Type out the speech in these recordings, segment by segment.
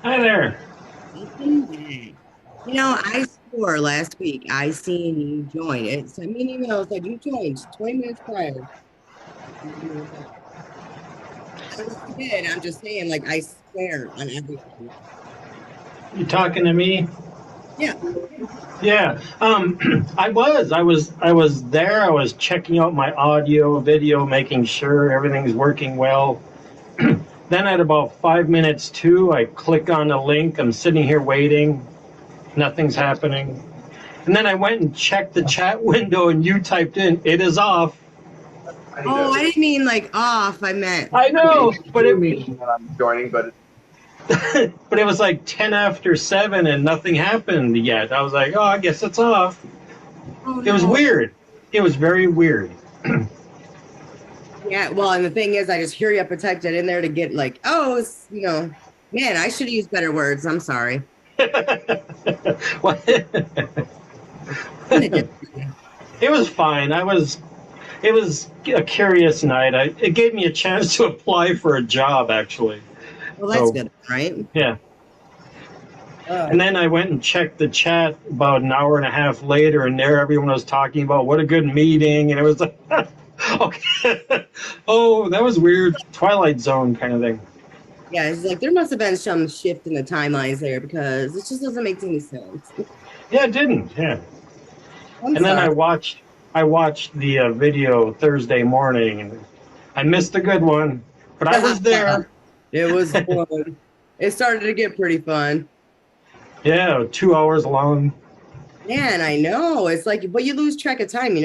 Hi there. Welcome back. I swore last week I seen you join. It sent me an email that you joined 20 minutes prior. I don't know if you did. I'm just saying, like, I swear on everything. You talking to me? Yeah. Yeah. I was there. I was checking out my audio, video, making sure everything's working well. Then at about 5 minutes to, I click on the link. I'm sitting here waiting. Nothing's happening. And then I went and checked the chat window, and you typed in, "It is off." Oh, I didn't mean like off. I meant, I know, It do mean when I'm joining, but but it was like 10 after 7, and nothing happened yet. I was like, "Oh, I guess it's off." oh It was no. weird. It was very weird. Yeah. Well, and the thing is, I just hurry up and typed it in there to get like, oh, man, I should have used better words. I'm sorry. Well, Kind of did. it was fine. It was a curious night. It gave me a chance to apply for a job, actually. Well, that's So, good, right? yeah. Uh, And then I went and checked the chat about an hour and a half later, and there everyone was talking about what a good meeting. And it was like, okay. Oh, that was weird. Twilight Zone kind of thing. yeah, it's like there must have been some shift in the timelines there because it just doesn't make any sense. Yeah, it didn't. Yeah. I'm And then sorry. I watched the video Thursday morning, and I missed a good one, but I was there. It was fun. It started to get pretty fun. Yeah, 2 hours long. Man, I know. It's like, but you lose track of time.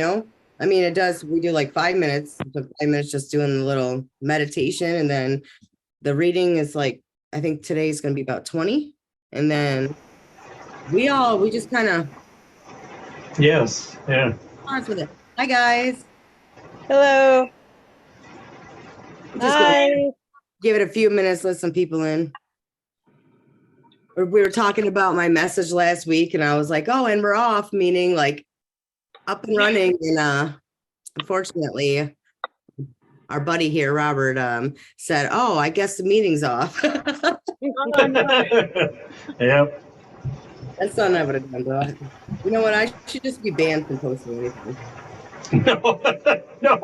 I mean, it does. We do like 5 minutes, so 5 minutes just doing the little meditation. And then the reading is like, I think today's going to be about 20. And then we just kind of Yes, yeah. pause with it. Hi, guys. Hello. I'm just going to Hi. give it a few minutes, let some people in. We were talking about my message last week, and I was like, oh, and we're off, meaning like up and running. And unfortunately, our buddy here, Robert, said, oh, I guess the meeting's off. Yep. That's something I would have done. Though. You know what? I should just be banned from posting anything. No, no.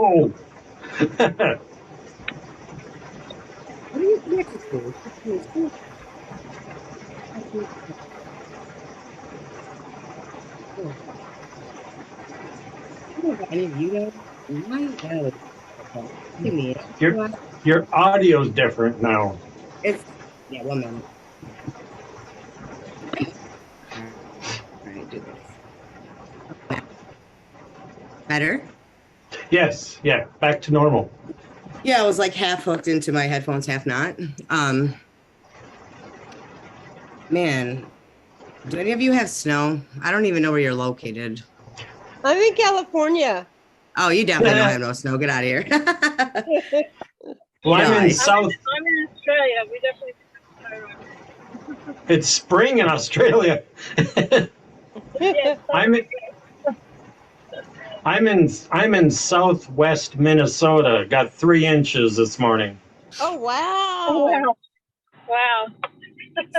What are you connected to? Any of you guys? My God. Give me your it. your audio's different now. It's, yeah, 1 minute. All right, do this. Better? Yes, yeah, back to normal. Yeah, I was like half hooked into my headphones, half not. Um, Man, do any of you have snow? I don't even know where you're located. I'm in California. Oh, you definitely don't have no snow. Get out of here. Well, I'm in Nice. South. I'm in Australia. We definitely have It's spring in Australia. yes, I'm in, I'm in Southwest Minnesota. Got 3 inches this morning. Oh, Oh, wow. wow. Wow.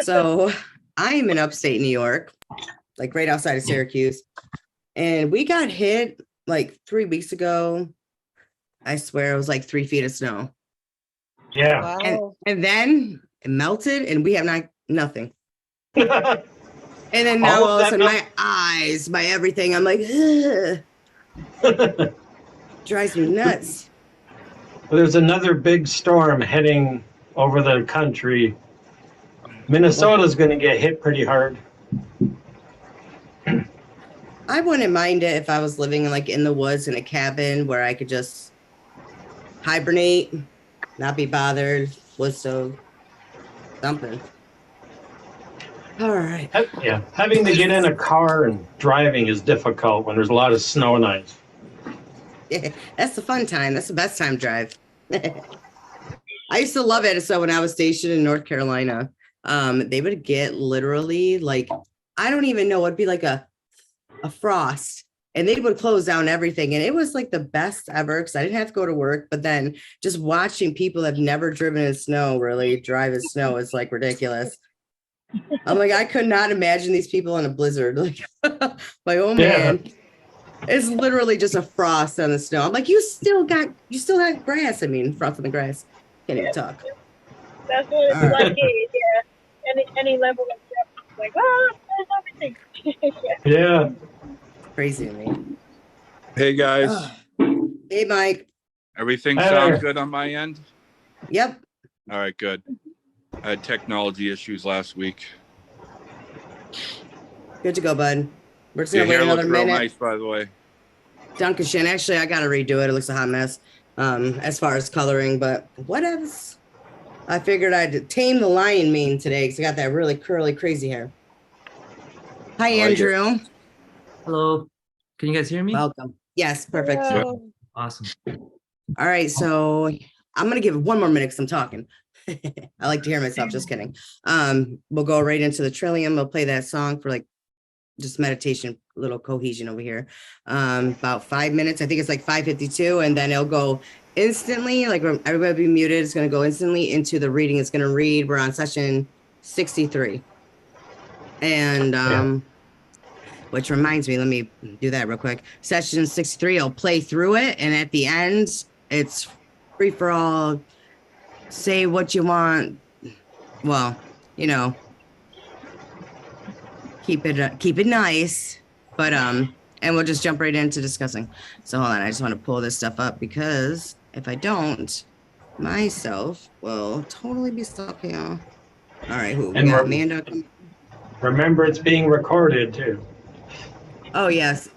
So I'm in upstate New York, like right outside of Syracuse. And we got hit like 3 weeks ago. I swear it was like 3 feet of snow. Yeah. And Wow. and then it melted and we have nothing. All And then now all of of a that sudden my eyes, my everything, I'm like, ugh, drives me nuts. There's another big storm heading over the country. Minnesota's going to get hit pretty hard. I wouldn't mind it if I was living like in the woods in a cabin where I could just hibernate, not be bothered, wood stove, something. All right. Yeah, having to get in a car and driving is difficult when there's a lot of snow and ice. Yeah, that's the fun time. That's the best time drive. I used to love it. So when I was stationed in North Carolina, they would get literally like, I don't even know, it'd be like a frost and they would close down everything. And it was like the best ever because I didn't have to go to work. But then just watching people that have never driven in snow really drive in snow is like ridiculous. I'm like, I could not imagine these people in a blizzard. Like, my old Yeah. man, it's literally just a frost on the snow. I'm like, you still got grass. I mean, frost on the grass. Can't even talk. That's what it's All right. like. Yeah. Any level of depth. It's like, there's everything. Yeah. Crazy to me. Hey guys, Ah. Hey, Mike. everything Hey. sound good on my end? Yep. All right, good. I had technology issues last week. Good to go, bud. We're just Your gonna wait hair another looks real minute. nice, by the way. Dunkashin. Actually, I gotta redo it. It looks a hot mess. As far as coloring, but whatever. I figured I'd tame the lion mane today because I got that really curly, crazy hair. Hi, I like it. Andrew. Hello. Can you guys hear me? Welcome. Yes, perfect. Hello. Awesome. All right, so I'm gonna give it one more minute because I'm talking. I like to hear myself. Just kidding. We'll go right into the trillium. We'll play that song for like just meditation, little cohesion over here. About 5 minutes. I think it's like 5:52, and then it'll go instantly. Like everybody be muted. It's gonna go instantly into the reading. It's gonna read. We're on session 63, and which reminds me, let me do that real quick. Session 63, I'll play through it, and at the end, it's free for all. Say what you want. Well, you know, keep it nice, but and we'll just jump right into discussing. So hold on, I just want to pull this stuff up because if I don't, myself will totally be stuck here. All right, who we And got? we're- Amanda. Remember, it's being recorded too. Oh yes.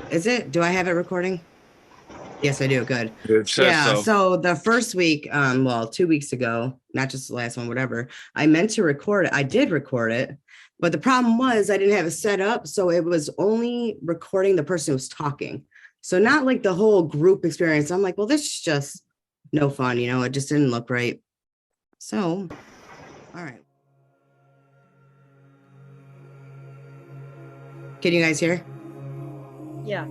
Is it? Do I have it recording? Yes, I do. Good. It says Yeah. so. So the first week, well, 2 weeks ago, not just the last one, whatever, I meant to record it. I did record it, but the problem was I didn't have it set up. So it was only recording the person who was talking. So not like the whole group experience. I'm like, well, this is just no fun, it just didn't look right. So, all right. Can you guys hear? Yeah.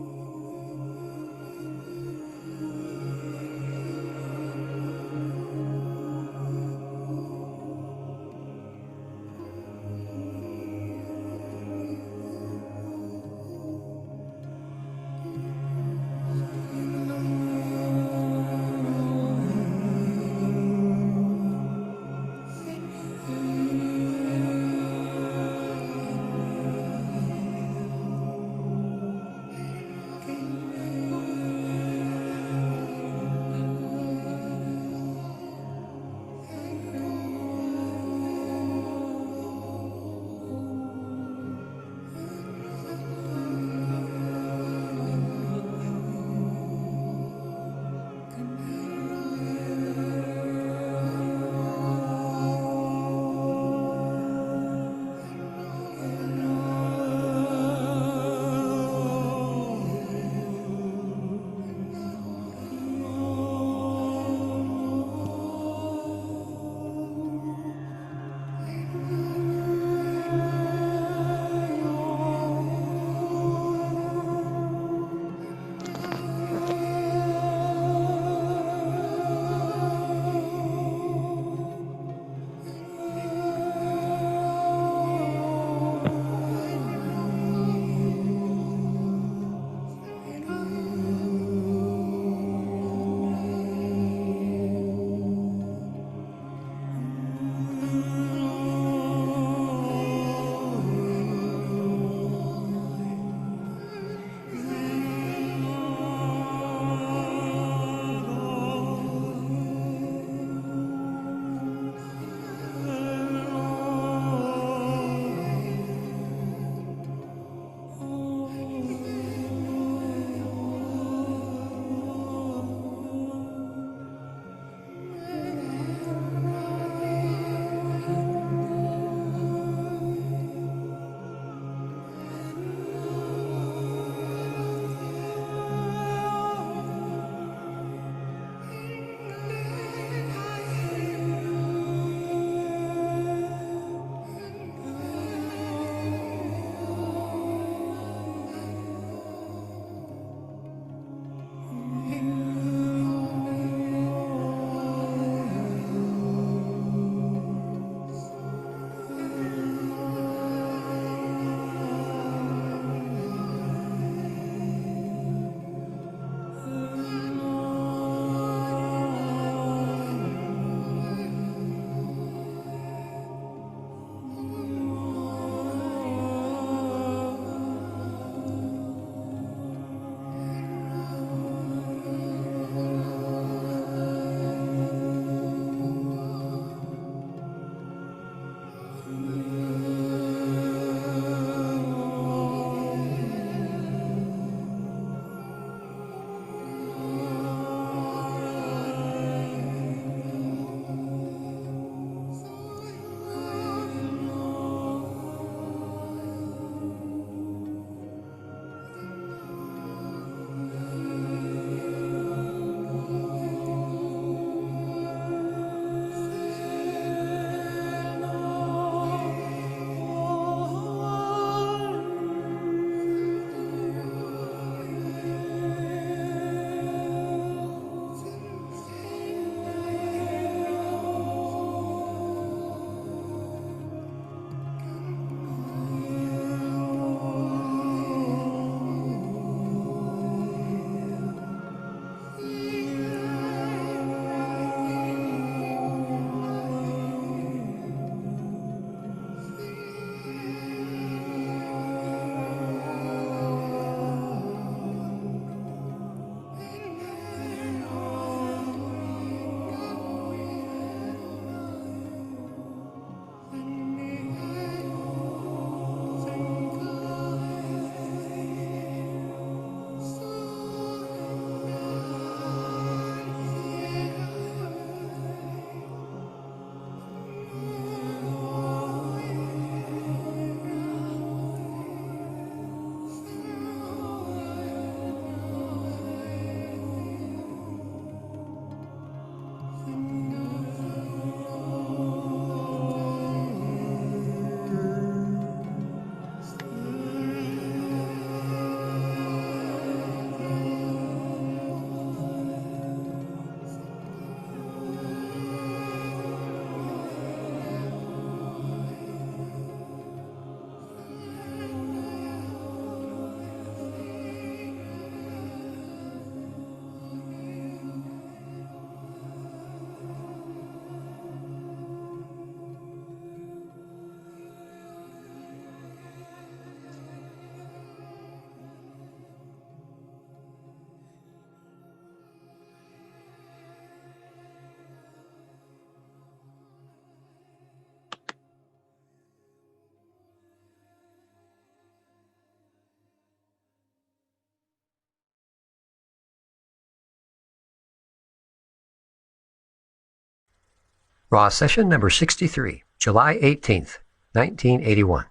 Raw session number 63, July 18th, 1981.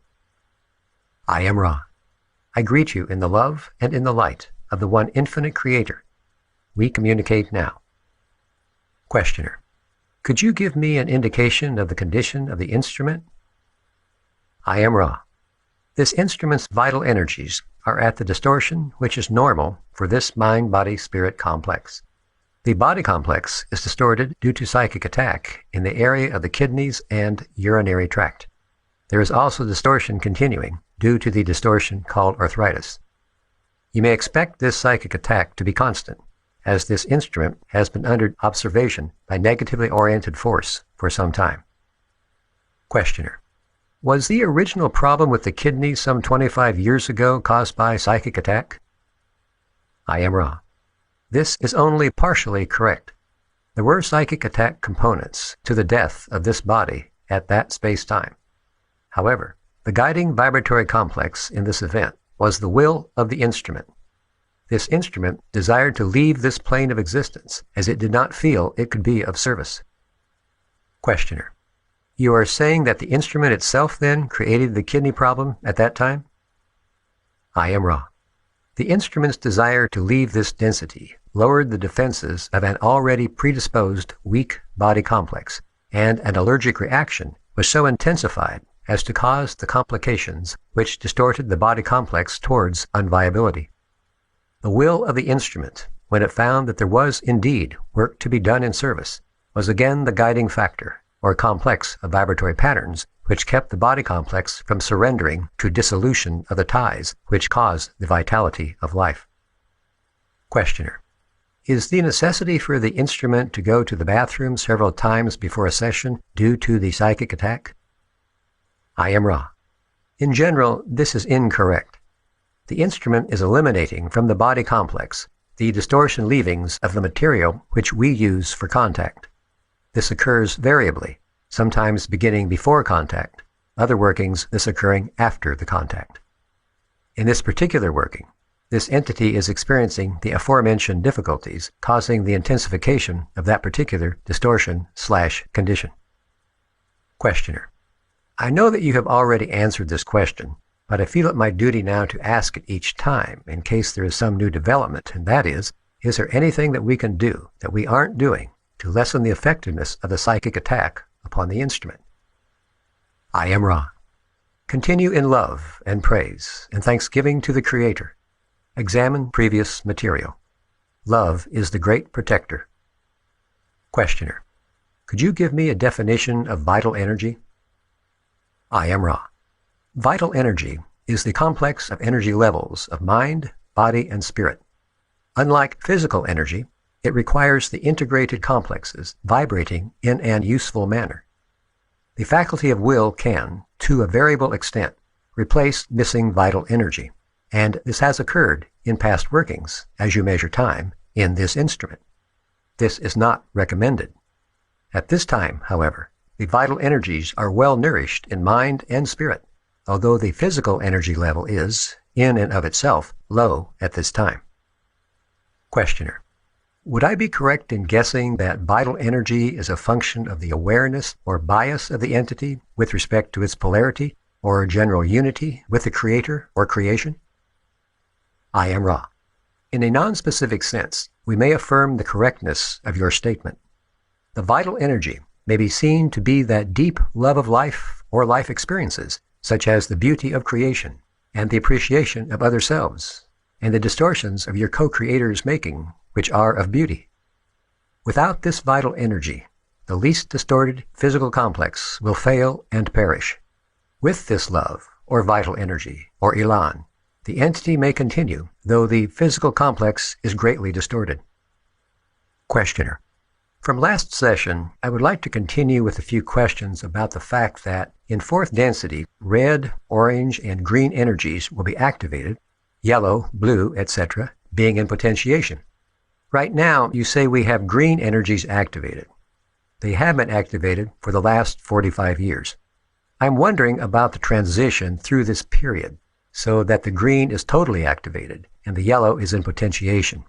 I am Ra. I greet you in the love and in the light of the one infinite creator. We communicate now. Questioner. Could you give me an indication of the condition of the instrument? I am Ra. This instrument's vital energies are at the distortion which is normal for this mind-body-spirit complex. The body complex is distorted due to psychic attack in the area of the kidneys and urinary tract. There is also distortion continuing due to the distortion called arthritis. You may expect this psychic attack to be constant, as this instrument has been under observation by negatively oriented force for some time. Questioner. Was the original problem with the kidneys some 25 years ago caused by psychic attack? I am Ra. This is only partially correct. There were psychic attack components to the death of this body at that space-time. However, the guiding vibratory complex in this event was the will of the instrument. This instrument desired to leave this plane of existence as it did not feel it could be of service. Questioner. You are saying that the instrument itself then created the kidney problem at that time? I am Ra. The instrument's desire to leave this density lowered the defenses of an already predisposed weak body complex, and an allergic reaction was so intensified as to cause the complications which distorted the body complex towards unviability. The will of the instrument, when it found that there was indeed work to be done in service, was again the guiding factor, or complex of vibratory patterns, which kept the body complex from surrendering to dissolution of the ties which cause the vitality of life. Questioner. Is the necessity for the instrument to go to the bathroom several times before a session due to the psychic attack? I am Ra. In general, this is incorrect. The instrument is eliminating from the body complex the distortion leavings of the material which we use for contact. This occurs variably, sometimes beginning before contact, other workings this occurring after the contact. In this particular working, this entity is experiencing the aforementioned difficulties, causing the intensification of that particular distortion/condition. Questioner. I know that you have already answered this question, but I feel it my duty now to ask it each time in case there is some new development, and that is there anything that we can do that we aren't doing to lessen the effectiveness of the psychic attack upon the instrument? I am Ra. Continue in love and praise and thanksgiving to the Creator. Examine previous material. Love is the great protector. Questioner. Could you give me a definition of vital energy? I am Ra. Vital energy is the complex of energy levels of mind, body, and spirit. Unlike physical energy, it requires the integrated complexes vibrating in an useful manner. The faculty of will can, to a variable extent, replace missing vital energy, and this has occurred in past workings, as you measure time, in this instrument. This is not recommended. At this time, however, the vital energies are well nourished in mind and spirit, although the physical energy level is, in and of itself, low at this time. Questioner. Would I be correct in guessing that vital energy is a function of the awareness or bias of the entity with respect to its polarity or general unity with the Creator or creation? I am Ra. In a non-specific sense, we may affirm the correctness of your statement. The vital energy may be seen to be that deep love of life or life experiences, such as the beauty of creation and the appreciation of other selves, and the distortions of your co-creator's making, which are of beauty. Without this vital energy, the least distorted physical complex will fail and perish. With this love, or vital energy, or elan, the entity may continue, though the physical complex is greatly distorted. Questioner. From last session, I would like to continue with a few questions about the fact that in fourth density, red, orange, and green energies will be activated, yellow, blue, etc., being in potentiation. Right now, you say we have green energies activated. They have been activated for the last 45 years. I'm wondering about the transition through this period, so that the green is totally activated and the yellow is in potentiation.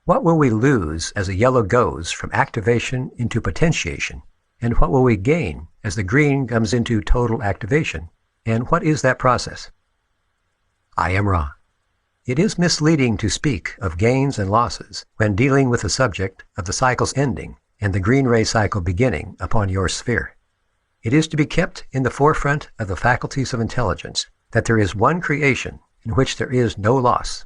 What will we lose as the yellow goes from activation into potentiation, And what will we gain as the green comes into total activation? And what is that process? I am Ra. It is misleading to speak of gains and losses when dealing with the subject of the cycle's ending and the green ray cycle beginning upon your sphere. It is to be kept in the forefront of the faculties of intelligence that there is one creation in which there is no loss.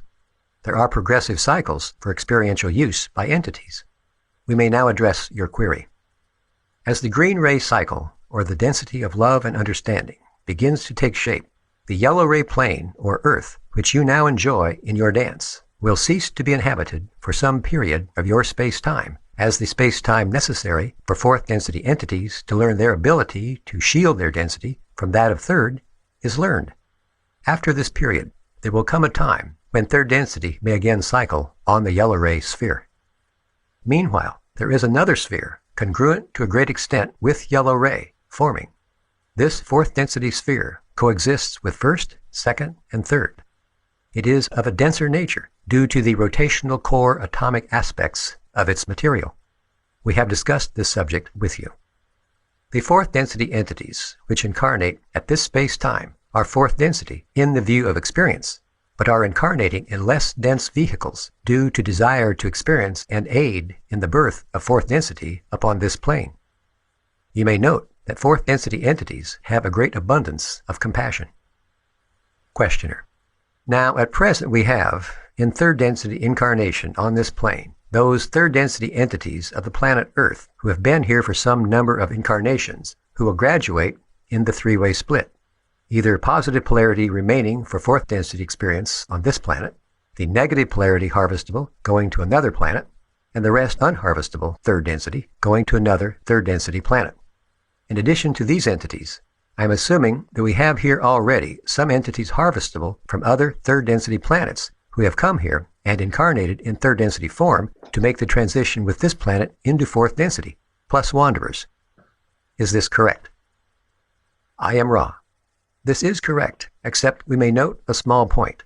There are progressive cycles for experiential use by entities. We may now address your query. As the green ray cycle, or the density of love and understanding, begins to take shape, the yellow ray plane, or Earth, which you now enjoy in your dance, will cease to be inhabited for some period of your space-time, as the space-time necessary for fourth density entities to learn their ability to shield their density from that of third is learned. After this period, there will come a time when third density may again cycle on the yellow ray sphere. Meanwhile, there is another sphere congruent to a great extent with yellow ray forming. This fourth density sphere coexists with first, second, and third. It is of a denser nature due to the rotational core atomic aspects of its material. We have discussed this subject with you. The fourth density entities which incarnate at this space-time are fourth density in the view of experience, but are incarnating in less dense vehicles due to desire to experience and aid in the birth of fourth density upon this plane. You may note that fourth density entities have a great abundance of compassion. Questioner. Now, at present we have, in third density incarnation on this plane, those third density entities of the planet Earth who have been here for some number of incarnations, who will graduate in the three-way split. Either positive polarity remaining for fourth density experience on this planet, the negative polarity harvestable going to another planet, and the rest unharvestable third density going to another third density planet. In addition to these entities, I am assuming that we have here already some entities harvestable from other third density planets who have come here and incarnated in third density form to make the transition with this planet into fourth density, plus wanderers. Is this correct? I am Ra. This is correct, except we may note a small point.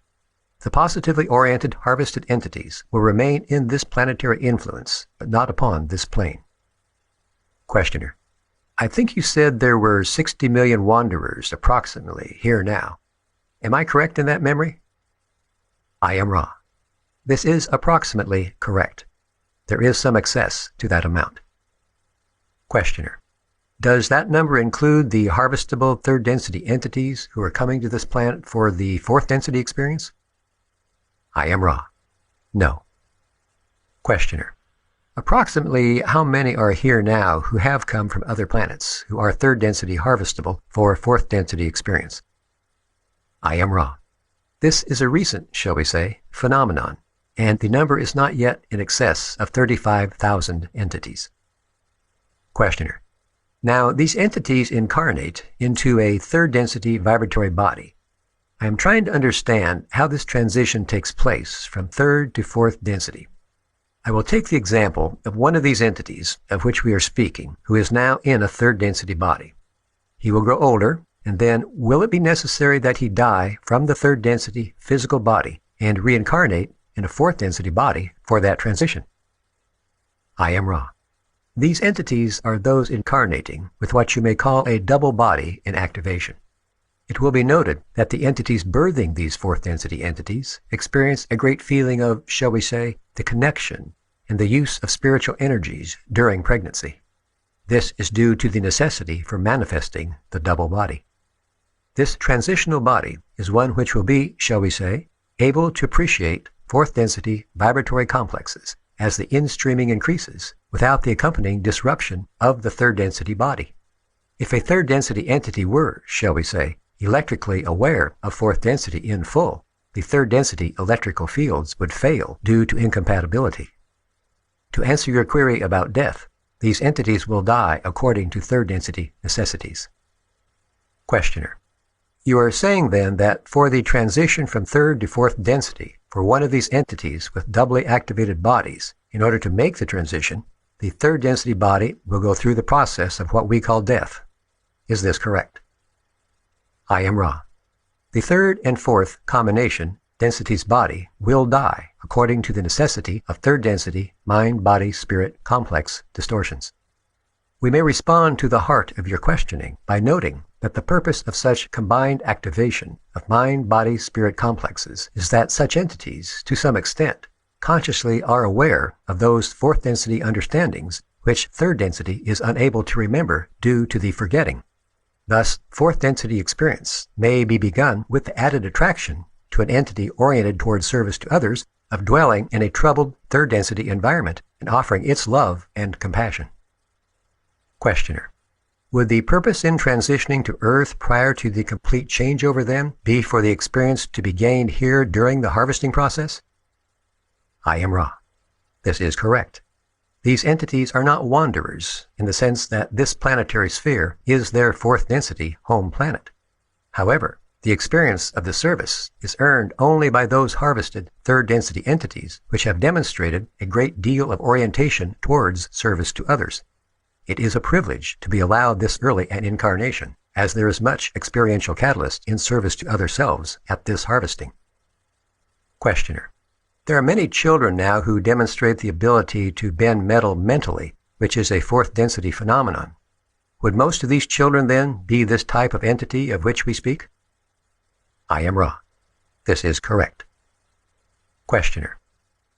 The positively oriented harvested entities will remain in this planetary influence, but not upon this plane. Questioner. I think you said there were 60 million wanderers approximately here now. Am I correct in that memory? I am Ra. This is approximately correct. There is some excess to that amount. Questioner. Does that number include the harvestable third density entities who are coming to this planet for the fourth density experience? I am Ra. No. Questioner. Approximately how many are here now who have come from other planets who are third density harvestable for fourth density experience? I am Ra. This is a recent, shall we say, phenomenon, and the number is not yet in excess of 35,000 entities. Questioner. Now, these entities incarnate into a third density vibratory body. I am trying to understand how this transition takes place from third to fourth density. I will take the example of one of these entities of which we are speaking, who is now in a third density body. He will grow older, and then will it be necessary that he die from the third density physical body and reincarnate in a fourth density body for that transition? I am Ra. These entities are those incarnating with what you may call a double body in activation. It will be noted that the entities birthing these fourth density entities experience a great feeling of, shall we say, the connection and the use of spiritual energies during pregnancy. This is due to the necessity for manifesting the double body. This transitional body is one which will be, shall we say, able to appreciate fourth density vibratory complexes as the in-streaming increases without the accompanying disruption of the third density body. If a third density entity were, shall we say, electrically aware of fourth density in full, the third density electrical fields would fail due to incompatibility. To answer your query about death, these entities will die according to third density necessities. Questioner. You are saying then that for the transition from third to fourth density for one of these entities with doubly activated bodies, in order to make the transition, the third density body will go through the process of what we call death. Is this correct? I am Ra. The third and fourth combination density's body will die according to the necessity of third density mind-body-spirit complex distortions. We may respond to the heart of your questioning by noting that the purpose of such combined activation of mind-body-spirit complexes is that such entities, to some extent, consciously are aware of those fourth density understandings which third density is unable to remember due to the forgetting. Thus, fourth density experience may be begun with the added attraction to an entity oriented towards service to others of dwelling in a troubled third density environment and offering its love and compassion. Questioner: would the purpose in transitioning to Earth prior to the complete changeover then be for the experience to be gained here during the harvesting process? I am Ra. This is correct. These entities are not wanderers in the sense that this planetary sphere is their fourth density home planet. However, the experience of the service is earned only by those harvested third density entities which have demonstrated a great deal of orientation towards service to others. It is a privilege to be allowed this early an incarnation, as there is much experiential catalyst in service to other selves at this harvesting. Questioner: there are many children now who demonstrate the ability to bend metal mentally, which is a fourth density phenomenon. Would most of these children then be this type of entity of which we speak? I am Ra. This is correct. Questioner: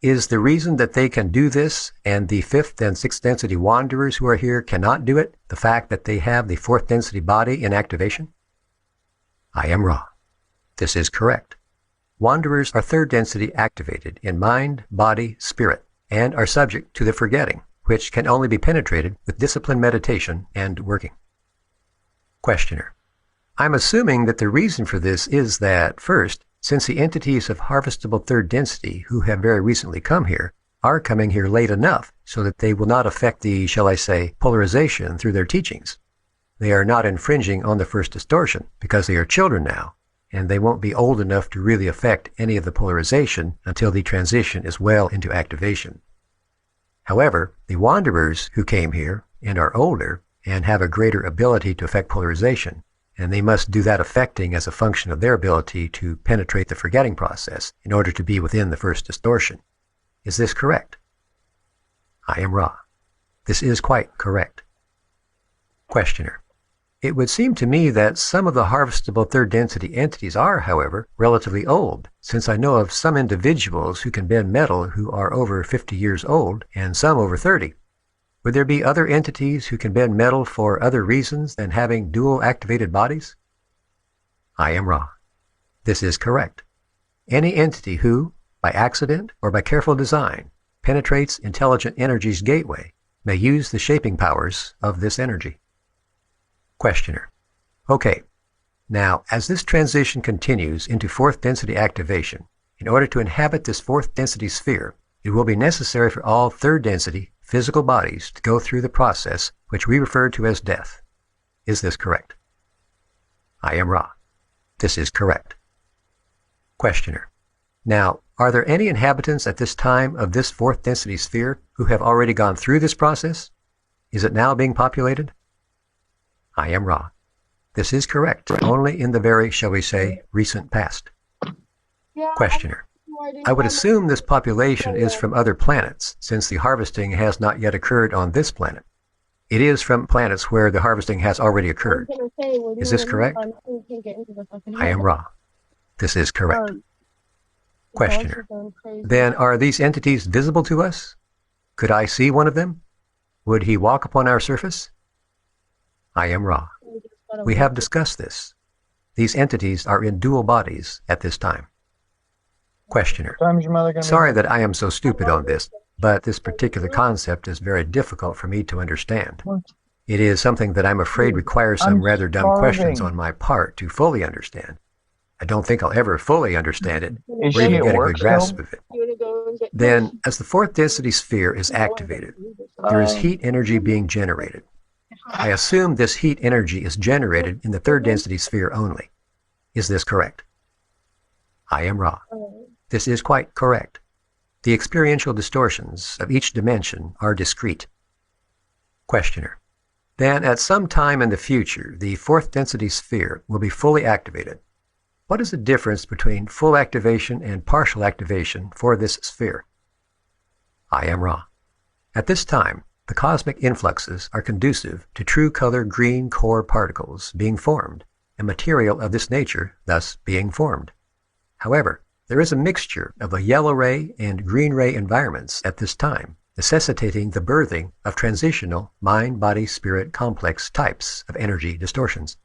is the reason that they can do this and the fifth and sixth density wanderers who are here cannot do it the fact that they have the fourth density body in activation? I am Ra. This is correct. Wanderers are third density activated in mind, body, spirit, and are subject to the forgetting, which can only be penetrated with disciplined meditation and working. Questioner: I'm assuming that the reason for this is that, first, since the entities of harvestable third density who have very recently come here are coming here late enough so that they will not affect the, shall I say, polarization through their teachings. They are not infringing on the first distortion because they are children now, and they won't be old enough to really affect any of the polarization until the transition is well into activation. However, the wanderers who came here and are older and have a greater ability to affect polarization, and they must do that affecting as a function of their ability to penetrate the forgetting process in order to be within the first distortion. Is this correct? I am Ra. This is quite correct. Questioner: it would seem to me that some of the harvestable third density entities are, however, relatively old, since I know of some individuals who can bend metal who are over 50 years old and some over 30. Would there be other entities who can bend metal for other reasons than having dual activated bodies? I am Ra. This is correct. Any entity who, by accident or by careful design, penetrates intelligent energy's gateway may use the shaping powers of this energy. Questioner: okay, now as this transition continues into fourth density activation, in order to inhabit this fourth density sphere, it will be necessary for all third density physical bodies to go through the process which we refer to as death. Is this correct? I am Ra. This is correct. Questioner: now, are there any inhabitants at this time of this fourth density sphere who have already gone through this process? Is it now being populated? I am Ra. This is correct, only in the very, shall we say, recent past. Questioner: I would assume this population is from other planets, since the harvesting has not yet occurred on this planet. It is from planets where the harvesting has already occurred. Is this correct? I am Ra. This is correct. Questioner: then are these entities visible to us? Could I see one of them? Would he walk upon our surface? I am Ra. We have discussed this. These entities are in dual bodies at this time. Questioner: sorry that I am so stupid on this, but this particular concept is very difficult for me to understand. It is something that I'm afraid requires some rather dumb questions on my part to fully understand. I don't think I'll ever fully understand it or even get a good grasp of it. Then, as the fourth density sphere is activated, there is heat energy being generated. I assume this heat energy is generated in the third density sphere only. Is this correct? I am Ra. This is quite correct. The experiential distortions of each dimension are discrete. Questioner: then at some time in the future, the fourth density sphere will be fully activated. What is the difference between full activation and partial activation for this sphere? I am Ra. At this time, The cosmic influxes are conducive to true color green core particles being formed, and material of this nature thus being formed. However, there is a mixture of the yellow ray and green ray environments at this time, necessitating the birthing of transitional mind-body-spirit complex types of energy distortions.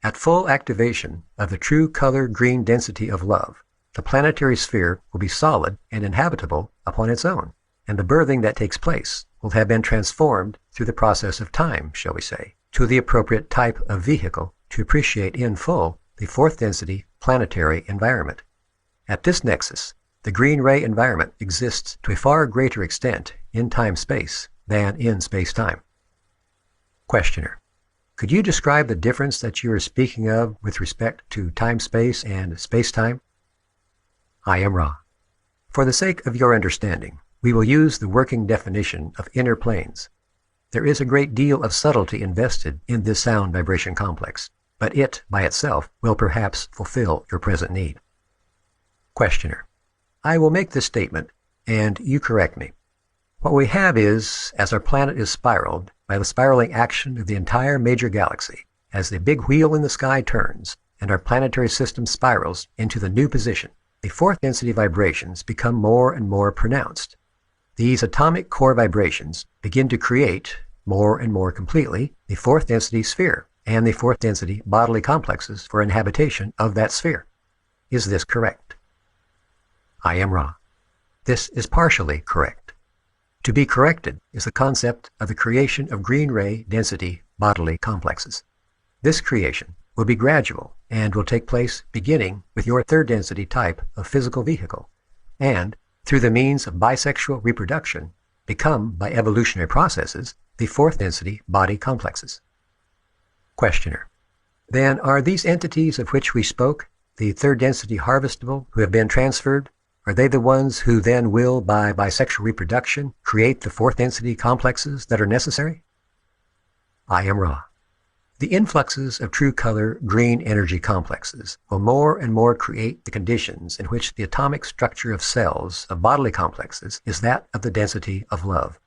At full activation of the true color green density of love, the planetary sphere will be solid and inhabitable upon its own, and the birthing that takes place will have been transformed through the process of time, shall we say, to the appropriate type of vehicle to appreciate in full the fourth density planetary environment. At this nexus, the green ray environment exists to a far greater extent in time-space than in space-time. Questioner: could you describe the difference that you are speaking of with respect to time-space and space-time? I am Ra. For the sake of your understanding, we will use the working definition of inner planes. There is a great deal of subtlety invested in this sound vibration complex, but it, by itself, will perhaps fulfill your present need. Questioner: I will make this statement, and you correct me. What we have is, as our planet is spiraled by the spiraling action of the entire major galaxy, as the big wheel in the sky turns and our planetary system spirals into the new position, the fourth density vibrations become more and more pronounced. These atomic core vibrations begin to create, more and more completely, the fourth density sphere and the fourth density bodily complexes for inhabitation of that sphere. Is this correct? I am Ra. This is partially correct. To be corrected is the concept of the creation of green ray density bodily complexes. This creation will be gradual and will take place beginning with your third density type of physical vehicle, and through the means of bisexual reproduction become, by evolutionary processes, the fourth density body complexes. Questioner: then are these entities of which we spoke, the third density harvestable, who have been transferred, are they the ones who then will, by bisexual reproduction, create the fourth density complexes that are necessary? I am Ra. The influxes of true color green energy complexes will more and more create the conditions in which the atomic structure of cells of bodily complexes is that of the density of love.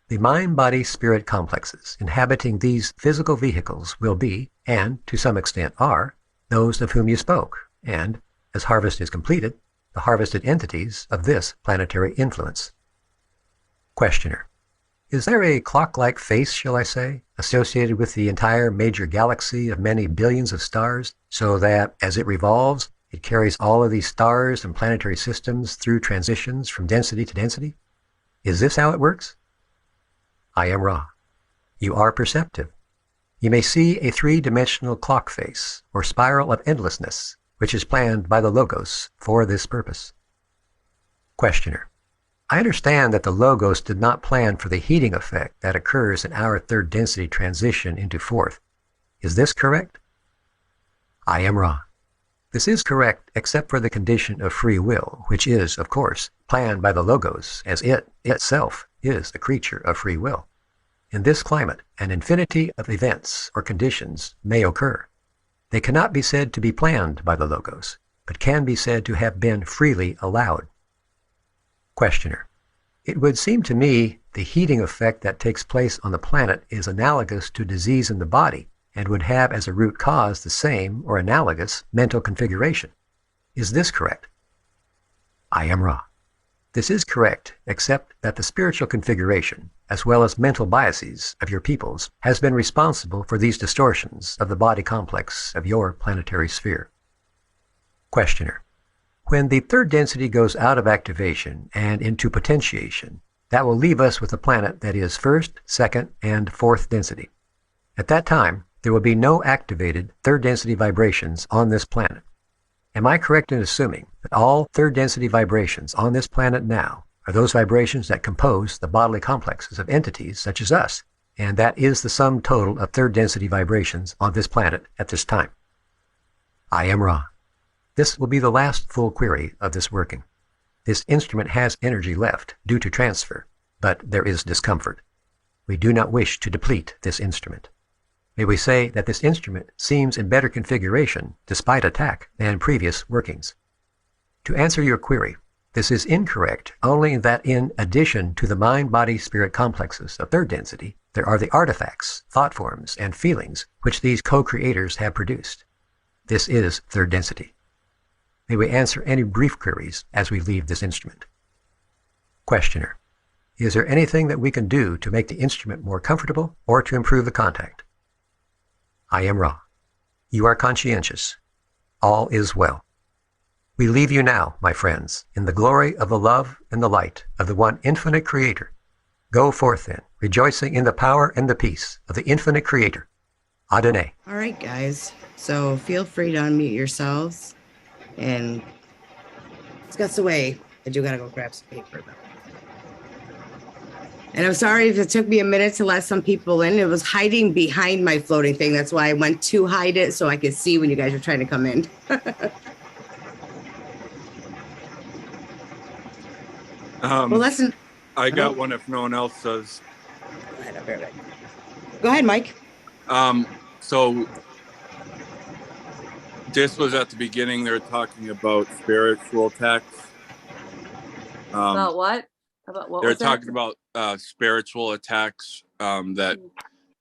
The mind-body-spirit complexes inhabiting these physical vehicles will be, and to some extent are, those of whom you spoke, and, as harvest is completed, the harvested entities of this planetary influence. Questioner: is there a clock-like face, shall I say, associated with the entire major galaxy of many billions of stars, so that, as it revolves, it carries all of these stars and planetary systems through transitions from density to density? Is this how it works? I am Ra. You are perceptive. You may see a three-dimensional clock face, or spiral of endlessness, which is planned by the Logos for this purpose. Questioner: I understand that the Logos did not plan for the heating effect that occurs in our third density transition into fourth. Is this correct? I am Ra. This is correct except for the condition of free will, which is, of course, planned by the Logos, as it itself is a creature of free will. In this climate, an infinity of events or conditions may occur. They cannot be said to be planned by the Logos, but can be said to have been freely allowed. Questioner: it would seem to me the heating effect that takes place on the planet is analogous to disease in the body and would have as a root cause the same or analogous mental configuration. Is this correct? I am Ra. This is correct, except that the spiritual configuration, as well as mental biases of your peoples, has been responsible for these distortions of the body complex of your planetary sphere. Questioner: when the third density goes out of activation and into potentiation, that will leave us with a planet that is first, second, and fourth density. At that time, there will be no activated third density vibrations on this planet. Am I correct in assuming that all third density vibrations on this planet now are those vibrations that compose the bodily complexes of entities such as us, and that is the sum total of third density vibrations on this planet at this time? I am Ra. This will be the last full query of this working. This instrument has energy left due to transfer, but there is discomfort. We do not wish to deplete this instrument. May we say that this instrument seems in better configuration, despite attack, than previous workings. To answer your query, This is incorrect only that in addition to the mind-body-spirit complexes of third density, there are the artifacts, thought forms, and feelings which these co-creators have produced. This is third density. May we answer any brief queries as we leave this instrument? Questioner: is there anything that we can do to make the instrument more comfortable or to improve the contact? I am Ra. You are conscientious. All is well. We leave you now, my friends, in the glory of the love and the light of the one infinite Creator. Go forth then, rejoicing in the power and the peace of the infinite Creator. Adonai. All right, guys. So feel free to unmute yourselves. And it's got away. I do gotta go grab some paper though. And I'm sorry if it took me a minute to let some people in. It was hiding behind my floating thing. That's why I went to hide it so I could see when you guys were trying to come in. Well, listen. I got one if no one else does. Go ahead, I'll be right back. Go ahead, Mike. So this was at the beginning. They're talking about spiritual attacks. About what? About what? They're talking about spiritual attacks, that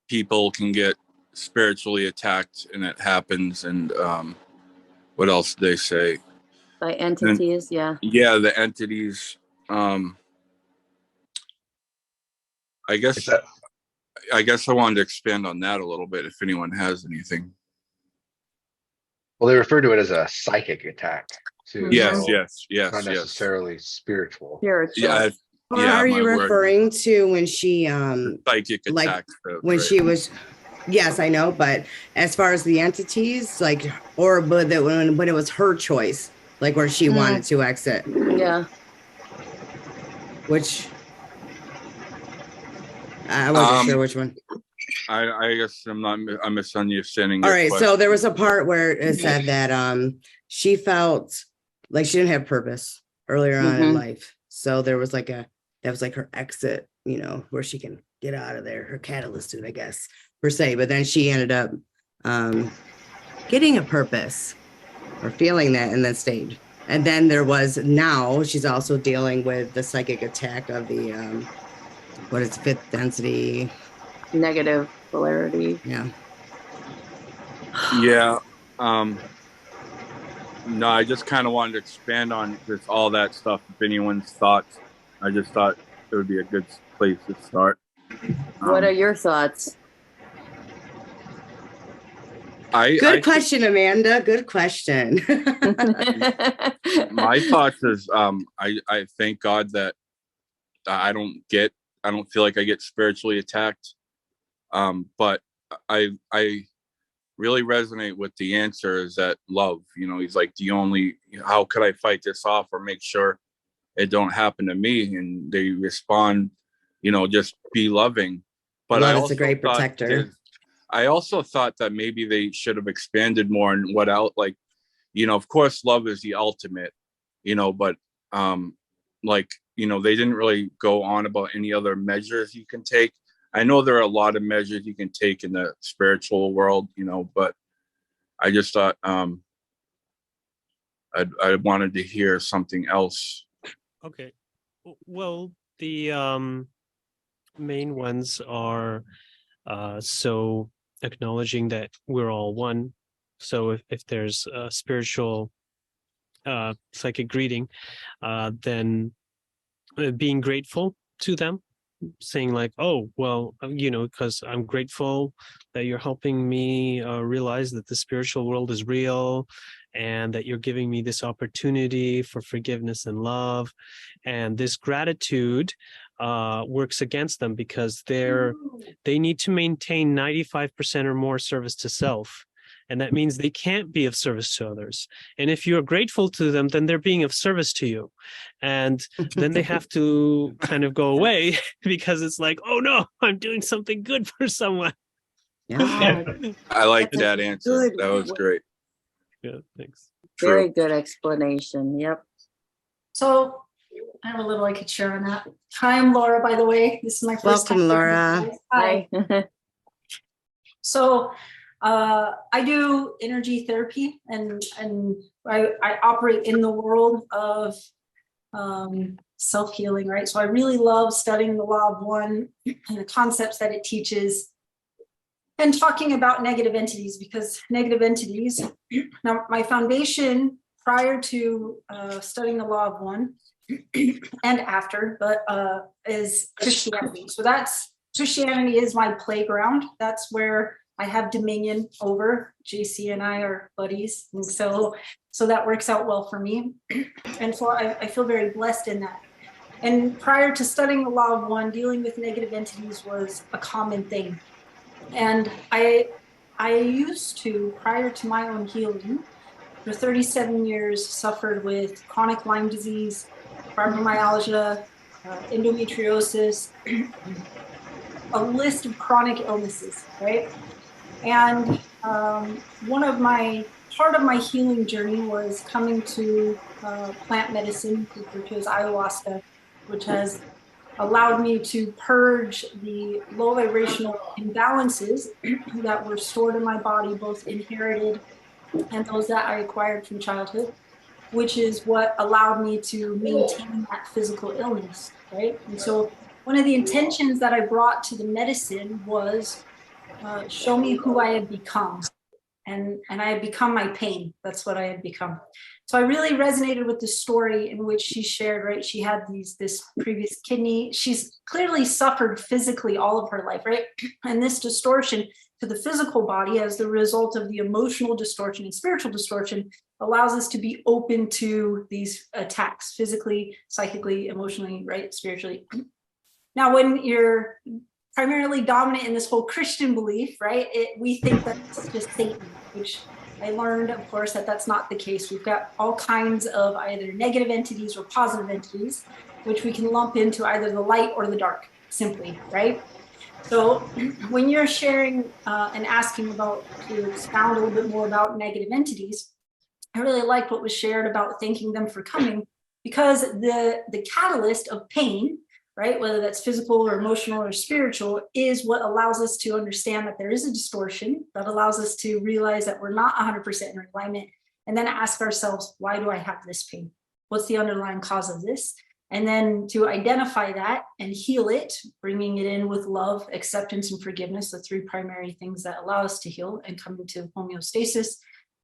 people can get spiritually attacked, and it happens. And what else did they say? By entities, yeah. Yeah, the entities. I guess I wanted to expand on that a little bit if anyone has anything. Well, they refer to it as a psychic attack too. Yes, so yes, not necessarily spiritual. Spiritual. Yeah, Or are you referring to when she psychic like attack? when she was? Yes, I know, but as far as the entities, like, or but that when it was her choice, like where she wanted to exit. Yeah. Which I wasn't sure which one. I guess I'm misunderstanding. All right, question. so there was a part where it said that she felt like she didn't have purpose earlier on in life. So there was like that was like her exit, you know, where she can get out of there, her catalyst to it, I guess, per se. But then she ended up getting a purpose or feeling that and then stayed. And then there was now she's also dealing with the psychic attack of the what is fifth density? Negative polarity. Yeah. Yeah. No, I just kind of wanted to expand on just all that stuff. If anyone's thoughts, I just thought it would be a good place to start. What are your thoughts? Good question, Amanda. Good question. My thoughts is I thank God that I don't feel like I get spiritually attacked. But I really resonate with the answer is that love, you know, he's like, how could I fight this off or make sure it don't happen to me? And they respond, you know, just be loving. But love is a great protector. I also thought that maybe they should have expanded more on what out, like, you know, of course, love is the ultimate, you know, but like, you know, they didn't really go on about any other measures you can take. I know there are a lot of measures you can take in the spiritual world, you know, but I just thought I wanted to hear something else. Okay. Well, the main ones are so acknowledging that we're all one. So if there's a spiritual psychic greeting, then being grateful to them, saying like, oh, well, you know, because I'm grateful that you're helping me realize that the spiritual world is real and that you're giving me this opportunity for forgiveness and love. And this gratitude works against them because they need to maintain 95% or more service to self. And that means they can't be of service to others. And if you're grateful to them, then they're being of service to you. And then they have to kind of go away because it's like, oh no, I'm doing something good for someone. Yeah. I like that answer. That was great. Yeah, thanks. Very good explanation. Yep. So I have a little I could share on that. Hi, I'm Laura, by the way. This is my first time. Welcome, Laura. Hi. So I do energy therapy and I operate in the world of self-healing, right? So I really love studying the law of one and the concepts that it teaches, and talking about negative entities, because negative entities, now my foundation prior to studying the law of one and after, but is Christianity. So Christianity is my playground. That's where I have dominion over. JC and I are buddies, and so that works out well for me. And so I feel very blessed in that. And prior to studying the law of one, dealing with negative entities was a common thing. And I used to, prior to my own healing, for 37 years, suffered with chronic Lyme disease, fibromyalgia, endometriosis, a list of chronic illnesses, right? And part of my healing journey was coming to plant medicine, referred to as ayahuasca, which has allowed me to purge the low vibrational imbalances that were stored in my body, both inherited and those that I acquired from childhood, which is what allowed me to maintain that physical illness, right? And so one of the intentions that I brought to the medicine was show me who I had become. And I had become my pain. That's what I had become. So I really resonated with the story in which she shared, right? She had this previous kidney. She's clearly suffered physically all of her life, right? And this distortion to the physical body as the result of the emotional distortion and spiritual distortion allows us to be open to these attacks, physically, psychically, emotionally, right? Spiritually. Now, when you're primarily dominant in this whole Christian belief, right? We think that it's just Satan, which I learned, of course, that that's not the case. We've got all kinds of either negative entities or positive entities, which we can lump into either the light or the dark, simply, right? So when you're sharing and asking about, to expound a little bit more about negative entities, I really liked what was shared about thanking them for coming, because the catalyst of pain, right, whether that's physical or emotional or spiritual, is what allows us to understand that there is a distortion, that allows us to realize that we're not 100% in alignment, and then ask ourselves, why do I have this pain? What's the underlying cause of this? And then to identify that and heal it, bringing it in with love, acceptance, and forgiveness, the three primary things that allow us to heal and come into homeostasis,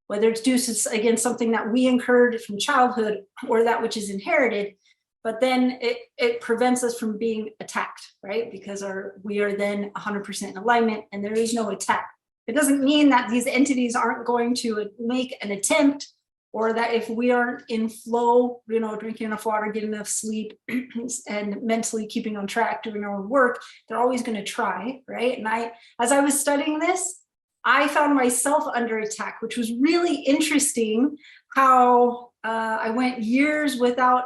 whether it's due to, again, something that we incurred from childhood or that which is inherited. But then it prevents us from being attacked, right? Because we are then 100% in alignment and there is no attack. It doesn't mean that these entities aren't going to make an attempt, or that if we aren't in flow, drinking enough water, getting enough sleep, and mentally keeping on track, doing our own work, they're always going to try, right? And as I was studying this, I found myself under attack, which was really interesting how I went years without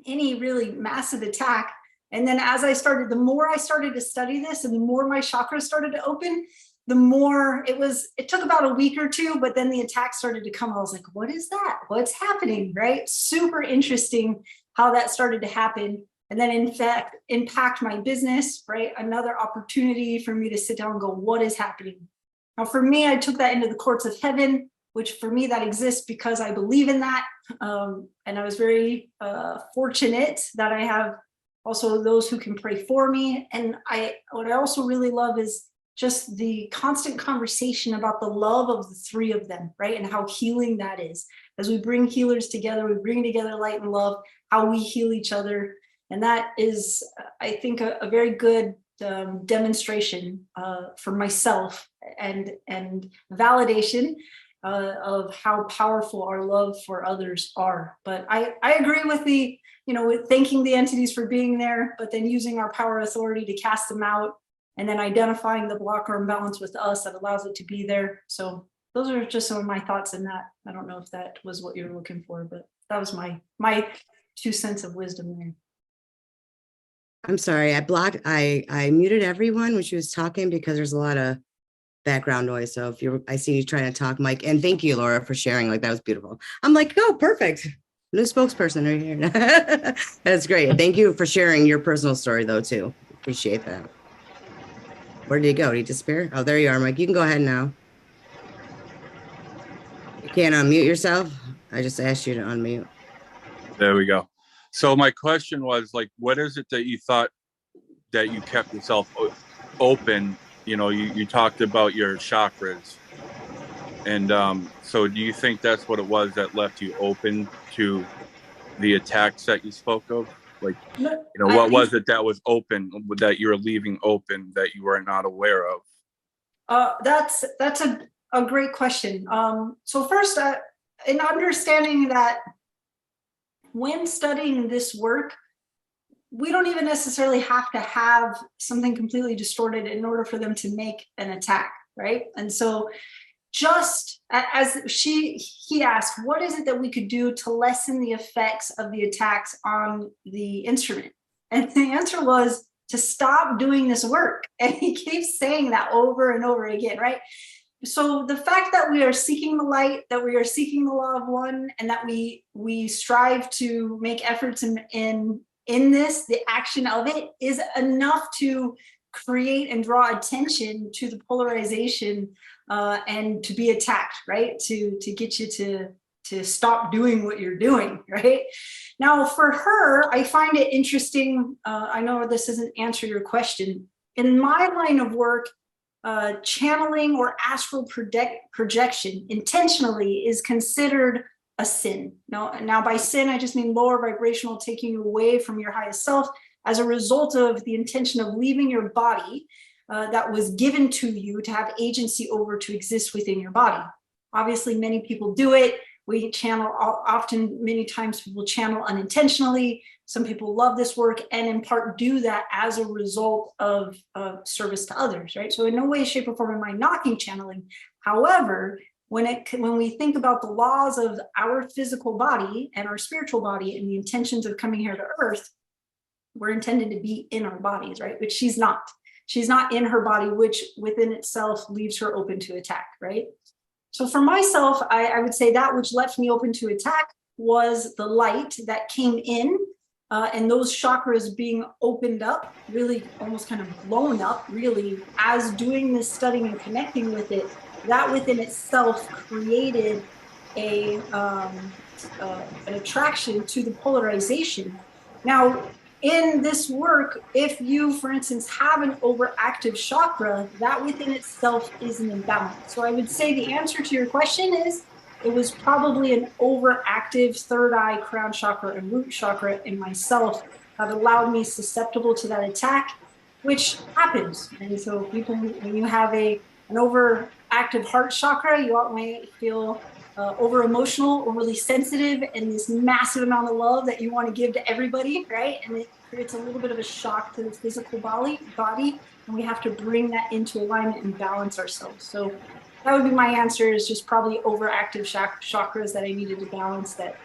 any really massive attack. And then the more I started to study this and the more my chakras started to open, the more it took about a week or two, but then the attack started to come. I was like, what is that? What's happening, right? Super interesting how that started to happen. And then in fact, impact my business, right? Another opportunity for me to sit down and go, what is happening? Now for me, I took that into the courts of heaven, which for me that exists because I believe in that. And I was very fortunate that I have also those who can pray for me. And what I also really love is just the constant conversation about the love of the three of them, right? And how healing that is. As we bring healers together, we bring together light and love, how we heal each other. And that is, I think, a very good demonstration for myself and validation of how powerful our love for others are. But I agree with with thanking the entities for being there, but then using our power authority to cast them out, and then identifying the block or imbalance with us that allows it to be there. So those are just some of my thoughts in that. I don't know if that was what you're looking for, but that was my 2 cents of wisdom there. I'm sorry, I muted everyone when she was talking because there's a lot of background noise. So I see you trying to talk, Mike, and thank you, Laura, for sharing. Like, that was beautiful. I'm like, oh, perfect. New spokesperson right here. That's great. Thank you for sharing your personal story though, too. Appreciate that. Where did he go? Did he disappear? Oh, there you are, Mike. You can go ahead now. You can't unmute yourself. I just asked you to unmute. There we go. So my question was like, what is it that you thought that you kept yourself open? You know, you talked about your chakras. And so do you think that's what it was that left you open to the attacks that you spoke of? Like, No, you know, what was it that was open, that you were leaving open that you were not aware of? That's a great question. So first, in understanding that when studying this work, we don't even necessarily have to have something completely distorted in order for them to make an attack, right? And so just as he asked, what is it that we could do to lessen the effects of the attacks on the instrument? And the answer was to stop doing this work. And he keeps saying that over and over again, right? So the fact that we are seeking the light, that we are seeking the law of one, and that we strive to make efforts in this, the action of it is enough to create and draw attention to the polarization and to be attacked, right? To get you to stop doing what you're doing, right? Now, for her, I find it interesting. I know this doesn't answer your question. In my line of work, channeling or astral projection intentionally is considered a sin. Now by sin, I just mean lower vibrational, taking you away from your highest self as a result of the intention of leaving your body that was given to you to have agency over, to exist within your body. Obviously, many people do it. We channel often, many times people channel unintentionally. Some people love this work and in part do that as a result of service to others, right? So in no way, shape, or form am I knocking channeling. However, when we think about the laws of our physical body and our spiritual body and the intentions of coming here to earth, we're intended to be in our bodies, right? Which she's not. She's not in her body, which within itself leaves her open to attack, right? So for myself, I would say that which left me open to attack was the light that came in and those chakras being opened up, really almost kind of blown up, really, as doing this studying and connecting with it, that within itself created an attraction to the polarization. Now, in this work, if you, for instance, have an overactive chakra, that within itself is an imbalance. So I would say the answer to your question is it was probably an overactive third eye, crown chakra, and root chakra in myself that allowed me susceptible to that attack, which happens. And so people, when you have an overactive heart chakra, you might feel over emotional, overly sensitive, and this massive amount of love that you want to give to everybody, right? And it creates a little bit of a shock to the physical body, and we have to bring that into alignment and balance ourselves. So that would be my answer, is just probably overactive chakras that I needed to balance. That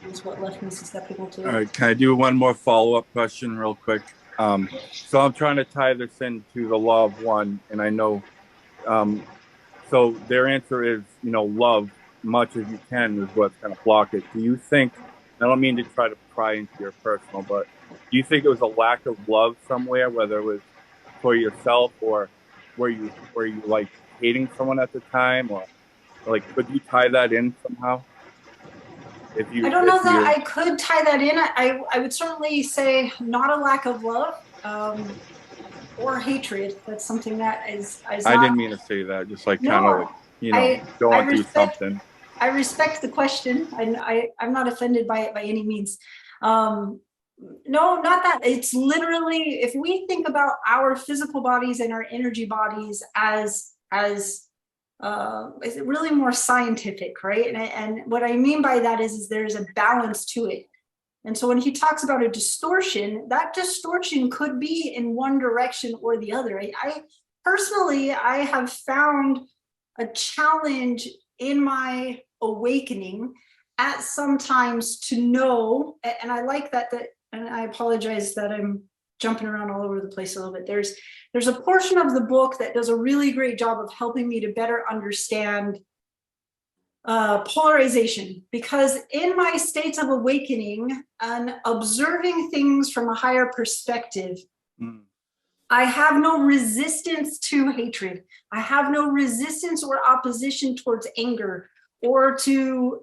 is what left me susceptible to it. All right, can I do one more follow-up question real quick? So I'm trying to tie this into the law of one, and I know, so their answer is, you know, love much as you can is what's going to block it. Do you think, I don't mean to try to pry into your personal, but do you think it was a lack of love somewhere, whether it was for yourself or were you like hating someone at the time, or like, could you tie that in somehow? I don't know that I could tie that in. I would certainly say not a lack of love or hatred. That's something that is I didn't mean to say that, just like kind of like, you know, going through something. I respect the question. I'm not offended by it by any means. No, not that. It's literally, if we think about our physical bodies and our energy bodies as is it really more scientific, right? And what I mean by that is there's a balance to it. And so when he talks about a distortion, that distortion could be in one direction or the other. I personally have found a challenge in my awakening at sometimes to know, and I like that, and I apologize that I'm jumping around all over the place a little bit. There's a portion of the book that does a really great job of helping me to better understand polarization, because in my states of awakening and observing things from a higher perspective, I have no resistance to hatred. I have no resistance or opposition towards anger or to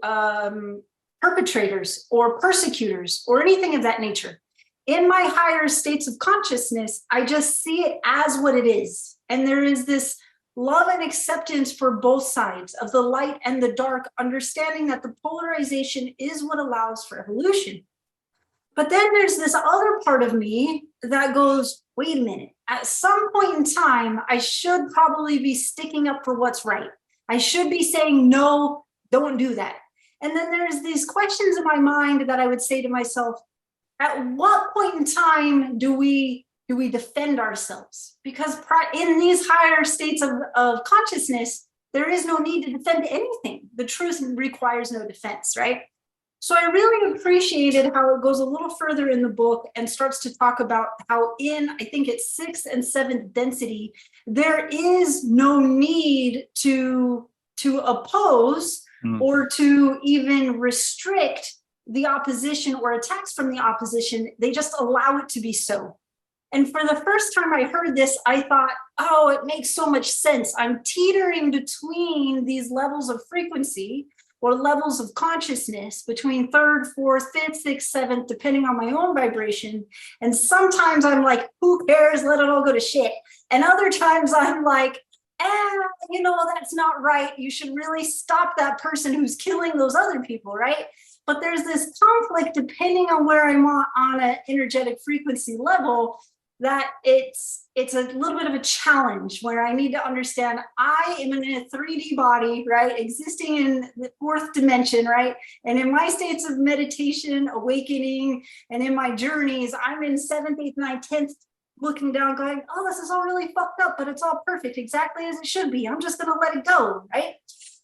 perpetrators or persecutors or anything of that nature. In my higher states of consciousness, I just see it as what it is. And there is this love and acceptance for both sides of the light and the dark, understanding that the polarization is what allows for evolution. But then there's this other part of me that goes, wait a minute, at some point in time, I should probably be sticking up for what's right. I should be saying, no, don't do that. And then there's these questions in my mind that I would say to myself, at what point in time do we defend ourselves? Because in these higher states of consciousness, there is no need to defend anything. The truth requires no defense, right? So I really appreciated how it goes a little further in the book and starts to talk about how in, I think it's 6th and 7th density, there is no need to oppose or to even restrict the opposition or attacks from the opposition. They just allow it to be so. And for the first time I heard this, I thought, oh, it makes so much sense. I'm teetering between these levels of frequency or levels of consciousness between 3rd, 4th, 5th, 6th, 7th, depending on my own vibration. And sometimes I'm like, who cares? Let it all go to shit. And other times I'm like, that's not right. You should really stop that person who's killing those other people, right? But there's this conflict depending on where I'm on an energetic frequency level, that it's a little bit of a challenge where I need to understand I am in a 3D body, right? Existing in the 4th dimension, right? And in my states of meditation, awakening, and in my journeys, I'm in 7th, 8th, 9th, 10th, looking down going, oh, this is all really fucked up, but it's all perfect, exactly as it should be. I'm just gonna let it go, right?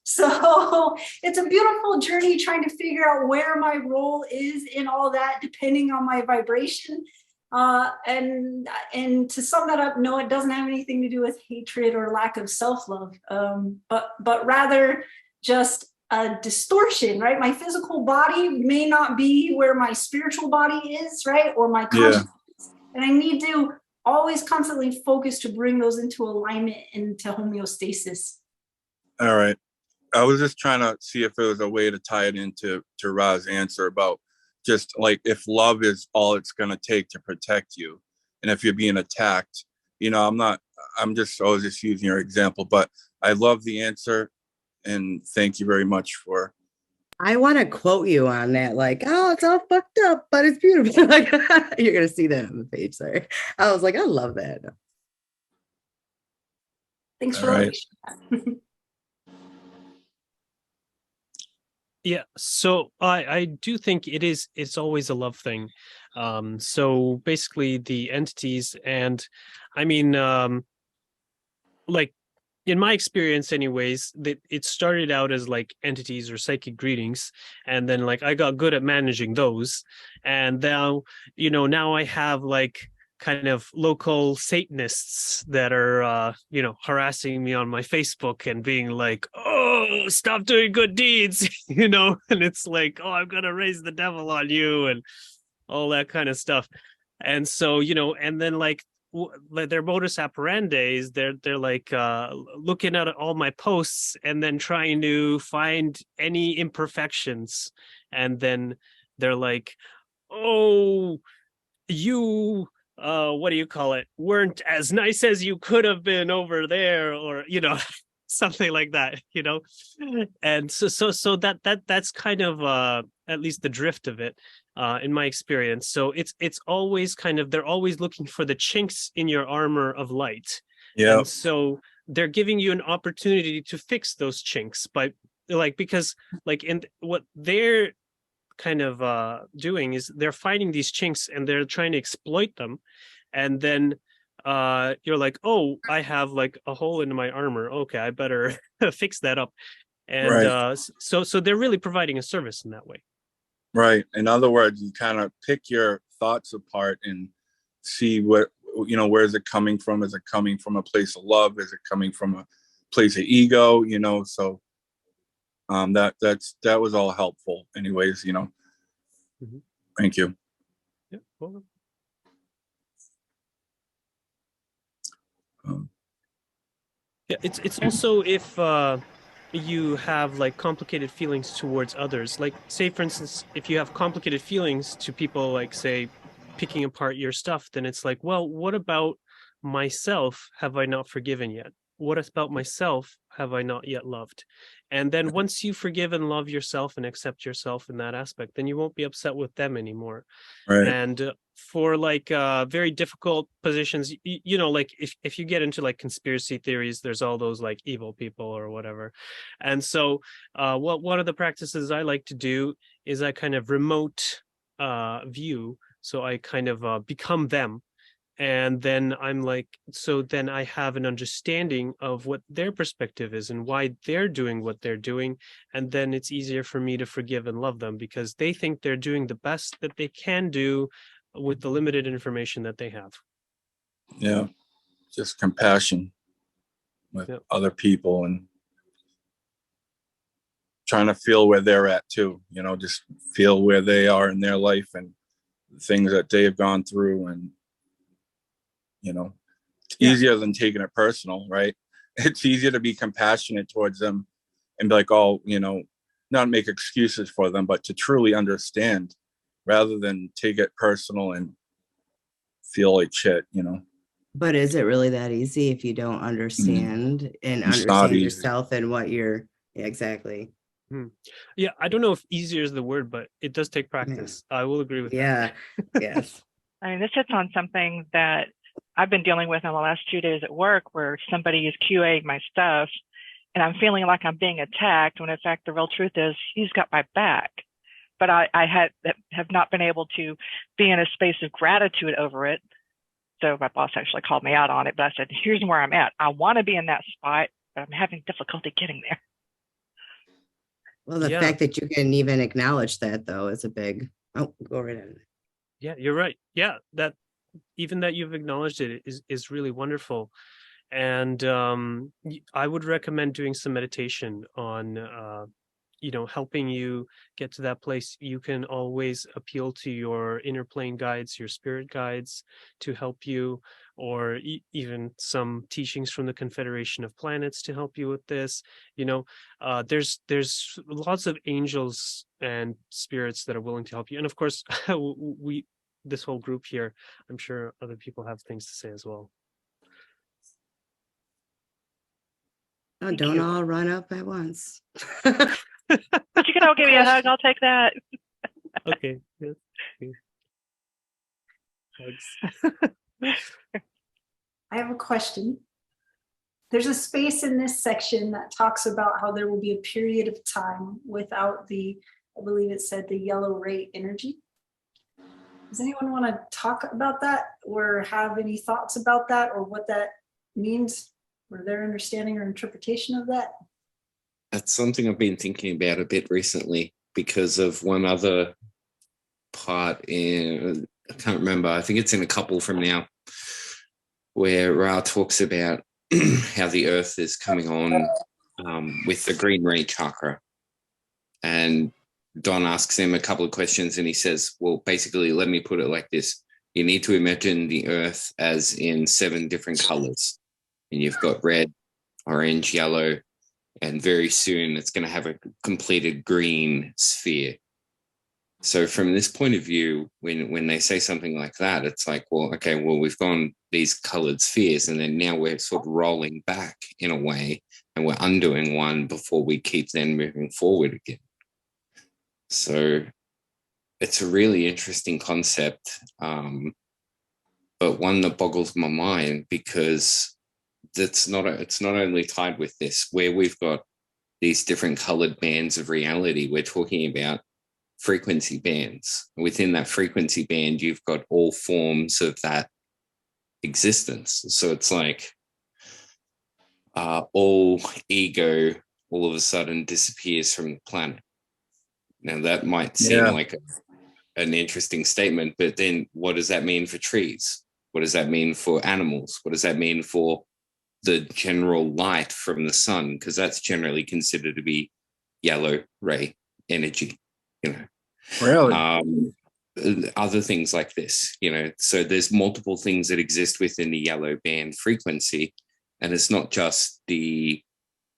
So it's a beautiful journey trying to figure out where my role is in all that, depending on my vibration. And to sum that up, no, it doesn't have anything to do with hatred or lack of self-love, but rather just a distortion, right? My physical body may not be where my spiritual body is, right? Or my consciousness. And I need to always constantly focus to bring those into alignment and to homeostasis. All right. I was just trying to see if there was a way to tie it into Ra's answer about just like if love is all it's going to take to protect you. And if you're being attacked, I was just using your example, but I love the answer and thank you very much for. I want to quote you on that, like, oh, it's all fucked up, but it's beautiful. Like, you're going to see that on the page. Sorry. I was like, I love that. Thanks for right. Yeah, so I do think it's always a love thing. So basically the entities, and I mean, like in my experience anyways, that it started out as like entities or psychic greetings, and then like I got good at managing those, and now now I have like kind of local Satanists that are harassing me on my Facebook and being like, oh, stop doing good deeds, and it's like, oh, I'm gonna raise the devil on you and all that kind of stuff. And so and then like their modus operandi is they're like looking at all my posts and then trying to find any imperfections, and then they're like, oh, you what do you call it, weren't as nice as you could have been over there, or something like that, and so that's kind of at least the drift of it in my experience. So it's always kind of, they're always looking for the chinks in your armor of light. Yeah. And so they're giving you an opportunity to fix those chinks by because in what they're kind of doing is they're finding these chinks and they're trying to exploit them, and then you're like, oh, I have like a hole in my armor, okay, I better fix that up. And right. So they're really providing a service in that way. Right. In other words, you kind of pick your thoughts apart and see what where is it coming from? Is it coming from a place of love? Is it coming from a place of ego? So that was all helpful anyways, Mm-hmm. Thank you. Yeah, well, yeah, it's also if you have like complicated feelings towards others. Like, say, for instance, if you have complicated feelings to people, like, say, picking apart your stuff, then it's like, well, what about myself have I not forgiven yet? What about myself have I not yet loved? And then once you forgive and love yourself and accept yourself in that aspect, then you won't be upset with them anymore. Right. And for like very difficult positions, you know, like if you get into like conspiracy theories, there's all those like evil people or whatever. And so what one of the practices I like to do is I kind of remote view. So I kind of become them. And then I'm like, so then I have an understanding of what their perspective is and why they're doing what they're doing. And then it's easier for me to forgive and love them because they think they're doing the best that they can do with the limited information that they have. Yeah. Just compassion with other people and trying to feel where they're at too, you know, just feel where they are in their life and the things that they've gone through. And you know, it's easier than taking it personal, right? It's easier to be compassionate towards them and be like, oh, you know, not make excuses for them, but to truly understand rather than take it personal and feel like shit, you know. But is it really that easy if you don't understand and It's not understand easy. yourself and what you're exactly? Yeah, I don't know if easier is the word, but it does take practice. I will agree with that. Yes. I mean, this hits on something that I've been dealing with in the last 2 days at work where somebody is QAing my stuff and I'm feeling like I'm being attacked when in fact the real truth is he's got my back. But I have not been able to be in a space of gratitude over it. So my boss actually called me out on it, but I said, here's where I'm at. I want to be in that spot, but I'm having difficulty getting there. Well, the fact that you can even acknowledge that though is a big, go right ahead. Yeah, you're right. Yeah, that even that you've acknowledged it is really wonderful. And I would recommend doing some meditation on you know, helping you get to that place. You can always appeal to your inner plane guides, your spirit guides to help you, or even some teachings from the Confederation of Planets to help you with this. You know, there's lots of angels and spirits that are willing to help you. And of course, this whole group here, I'm sure other people have things to say as well. Oh, don't all run up at once. But you can all give me a hug. I'll take that. Okay. I have a question. There's a space in this section that talks about how there will be a period of time without the, I believe it said the yellow ray energy. Does anyone want to talk about that or have any thoughts about that or what that means or their understanding or interpretation of that? That's something I've been thinking about a bit recently because of one other part in, I can't remember, I think it's in a couple from now, where Ra talks about how the earth is coming on with the green ray chakra. And Don asks him a couple of questions and he says, well, basically, let me put it like this. You need to imagine the earth as in 7 different colors. And you've got red, orange, yellow, and very soon it's going to have a completed green sphere. So from this point of view, when they say something like that, it's like, well, okay, well, we've gone these colored spheres and then now we're sort of rolling back in a way and we're undoing one before we keep then moving forward again. So it's a really interesting concept, but one that boggles my mind because it's not only tied with this, where we've got these different colored bands of reality. We're talking about frequency bands. Within that frequency band, you've got all forms of that existence. So it's like all ego all of a sudden disappears from the planet. Now that might seem like an interesting statement, but then what does that mean for trees? What does that mean for animals? What does that mean for the general light from the sun? Because that's generally considered to be yellow ray energy, you know. Really? Other things like this, you know. So there's multiple things that exist within the yellow band frequency, and it's not just the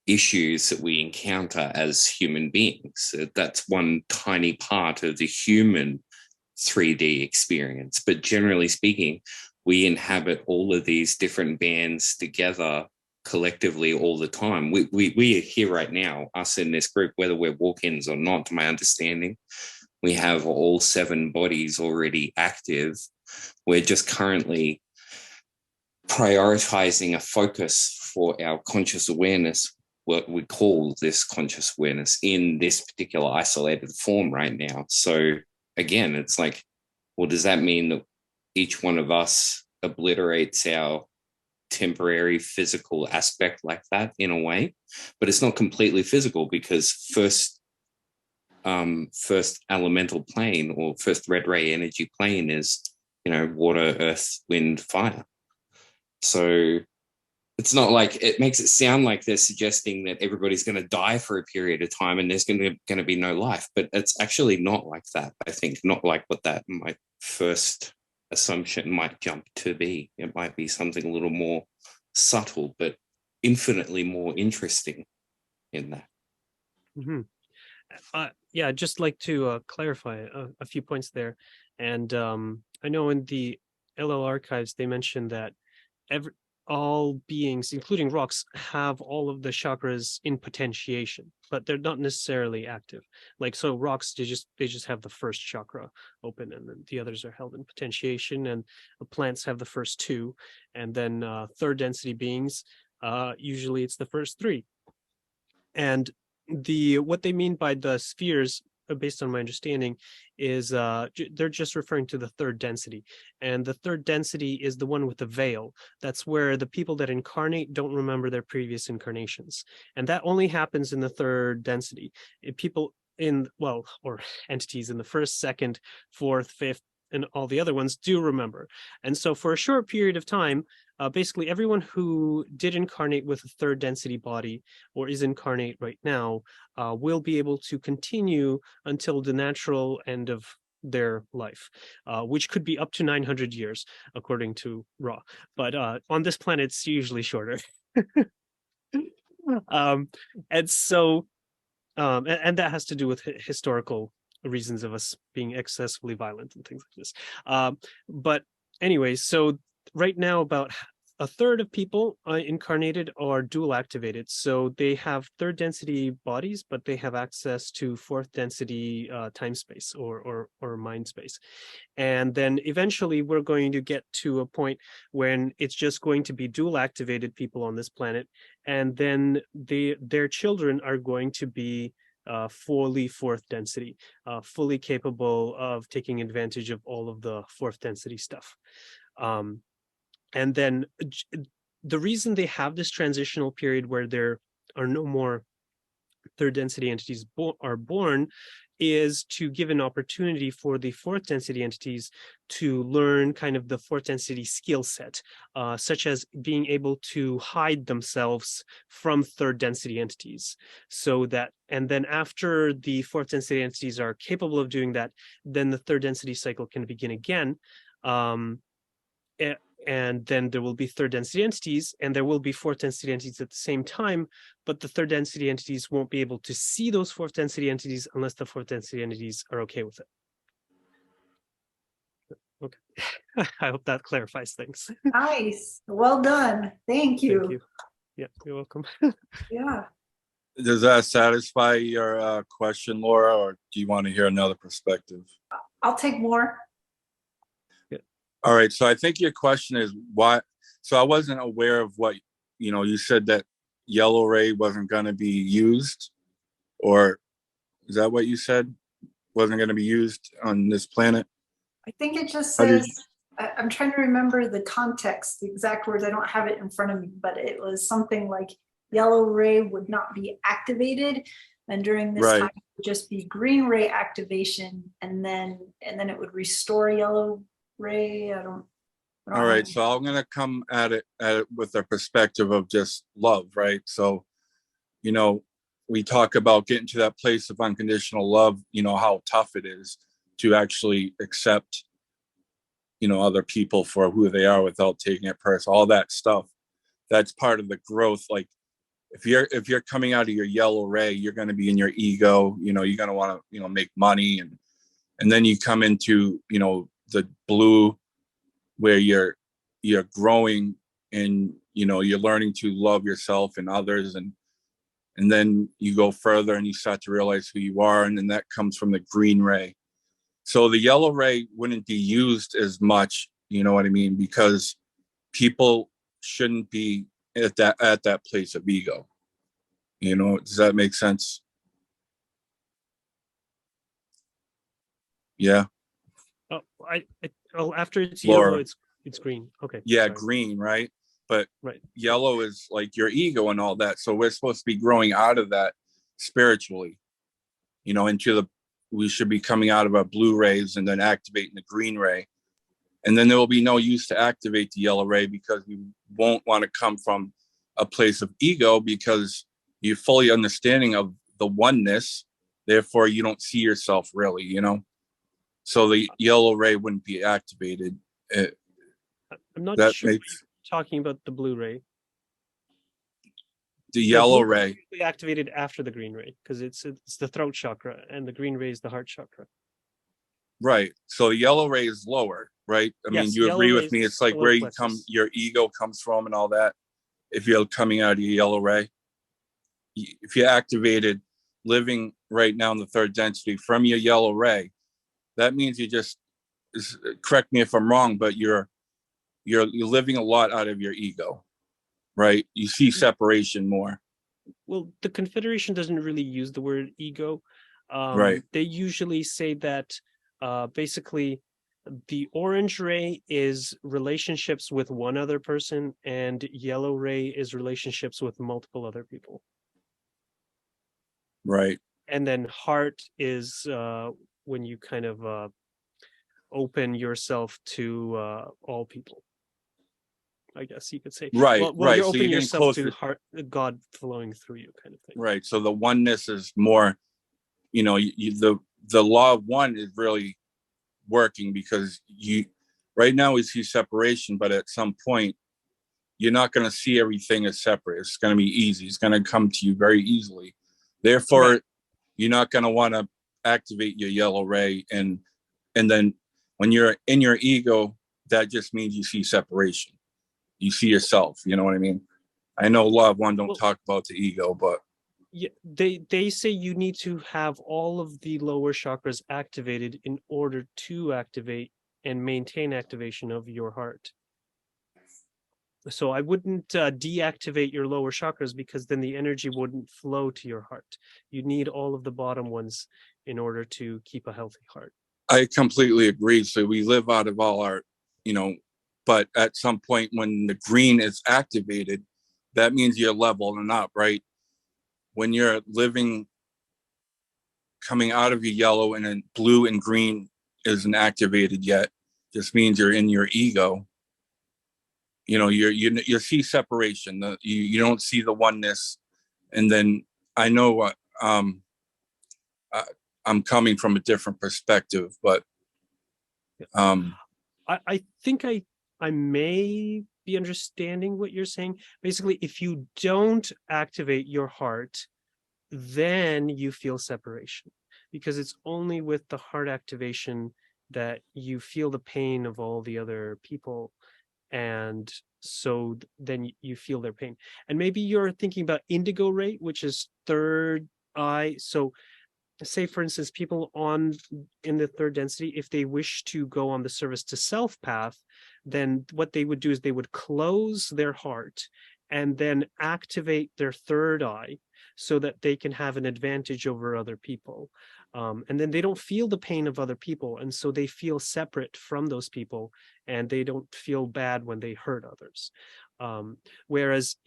issues that we encounter as human beings. That's one tiny part of the human 3D experience. But generally speaking, we inhabit all of these different bands together collectively all the time. We are here right now, us in this group, whether we're walk-ins or not, to my understanding. We have all 7 bodies already active. We're just currently prioritizing a focus for our conscious awareness, what we call this conscious awareness, in this particular isolated form right now. So again, it's like, well, does that mean that each one of us obliterates our temporary physical aspect like that in a way? But it's not completely physical, because first elemental plane, or first red ray energy plane, is, you know, water, earth, wind, fire. So it's not like, it makes it sound like they're suggesting that everybody's going to die for a period of time and there's going to be no life, but it's actually not like that. I think not like what that my first assumption might jump to be. It might be something a little more subtle, but infinitely more interesting in that. Mm-hmm. Yeah, I'd just like to clarify a few points there. And I know in the LL archives, they mentioned that all beings, including rocks, have all of the chakras in potentiation, but they're not necessarily active. Like, so rocks, they just have the first chakra open, and then the others are held in potentiation, and plants have the first 2, and then third density beings, usually it's the first 3. And what they mean by the spheres, based on my understanding, is they're just referring to the third density. And the third density is the one with the veil. That's where the people that incarnate don't remember their previous incarnations. And that only happens in the third density. People or entities in the first, second, fourth, fifth, and all the other ones do remember. And so for a short period of time, basically everyone who did incarnate with a third density body, or is incarnate right now, will be able to continue until the natural end of their life, which could be up to 900 years, according to Ra. But on this planet, it's usually shorter. And so, and that has to do with historical reasons of us being excessively violent and things like this. But anyway, so right now about a third of people incarnated are dual activated. So they have third density bodies, but they have access to fourth density time space or mind space. And then eventually we're going to get to a point when it's just going to be dual activated people on this planet. And then their children are going to be fully fourth density, fully capable of taking advantage of all of the fourth density stuff. And then the reason they have this transitional period where there are no more third density entities are born is to give an opportunity for the fourth density entities to learn kind of the fourth density skill set, such as being able to hide themselves from third density entities. So that, and then after the fourth density entities are capable of doing that, then the third density cycle can begin again. And then there will be third density entities, and there will be fourth density entities at the same time, but the third density entities won't be able to see those fourth density entities unless the fourth density entities are okay with it. Okay. I hope that clarifies things. Nice. Well done. Thank you. Thank you. Yeah, you're welcome. Yeah. Does that satisfy your question, Laura, or do you want to hear another perspective? I'll take more. All right. So I think your question is why. So I wasn't aware of what, you said that yellow ray wasn't going to be used, or is that what you said? Wasn't going to be used on this planet? I think it just says, I'm trying to remember the context, the exact words. I don't have it in front of me, but it was something like yellow ray would not be activated. And during this time, it would just be green ray activation. And then it would restore yellow ray. I don't All right, so I'm gonna come at it with a perspective of just love, right? So, we talk about getting to that place of unconditional love, how tough it is to actually accept, other people for who they are without taking it personal, all that stuff. That's part of the growth. Like, if you're coming out of your yellow ray, you're going to be in your ego. You're going to want to make money, and then you come into the blue, where you're growing, and you're learning to love yourself and others, and then you go further and you start to realize who you are, and then that comes from the green ray. So the yellow ray wouldn't be used as much, you know what I mean, because people shouldn't be at that place of ego. Does that make sense? Yeah. Oh, after it's Laura. yellow, it's green. Okay. Yeah, sorry. green, right? But Right. yellow is like your ego and all that. So we're supposed to be growing out of that spiritually, we should be coming out of our blue rays and then activating the green ray. And then there will be no use to activate the yellow ray, because we won't want to come from a place of ego, because you're fully understanding of the oneness. Therefore, you don't see yourself really, So the yellow ray wouldn't be activated. I'm not That sure makes talking about the blue ray. the yellow blue ray. is usually activated after the green ray, because it's the throat chakra, and the green ray is the heart chakra. Right. So the yellow ray is lower, right? I mean, Yes, you yellow agree ray with me. is It's like solar where plexus. your ego comes from and all that. If you're coming out of your yellow ray, if you're activated living right now in the third density from your yellow ray, that means correct me if I'm wrong, but you're living a lot out of your ego, right? You see separation more. Well, the Confederation doesn't really use the word ego. Right. They usually say that basically the orange ray is relationships with one other person, and yellow ray is relationships with multiple other people. Right. And then heart is when you kind of open yourself to all people, I guess you could say. Right, Well, right. you're So opening you're getting yourself to closer. God flowing through you, kind of thing. Right. So the oneness is more, the law of one is really working, because right now we see separation, but at some point you're not going to see everything as separate. It's going to be easy. It's going to come to you very easily. Therefore, Right. You're not going to want to activate your yellow ray, and then when you're in your ego, that just means you see separation. You see yourself. You know what I mean? I know law of one don't talk about the ego, but Yeah, they say you need to have all of the lower chakras activated in order to activate and maintain activation of your heart. So I wouldn't deactivate your lower chakras, because then the energy wouldn't flow to your heart. You need all of the bottom ones in order to keep a healthy heart. I completely agree. So we live out of all our, but at some point when the green is activated, that means you're leveling up, right? When you're living, coming out of your yellow, and then blue and green isn't activated yet, just means you're in your ego. You see separation. You don't see the oneness. And then I know what I'm coming from a different perspective, but I think I may be understanding what you're saying. Basically, if you don't activate your heart, then you feel separation, because it's only with the heart activation that you feel the pain of all the other people, and so then you feel their pain. And maybe you're thinking about indigo ray, which is third eye. So say, for instance, people in the third density, if they wish to go on the service to self path, then what they would do is they would close their heart and then activate their third eye, so that they can have an advantage over other people. And then they don't feel the pain of other people, and so they feel separate from those people, and they don't feel bad when they hurt others. Whereas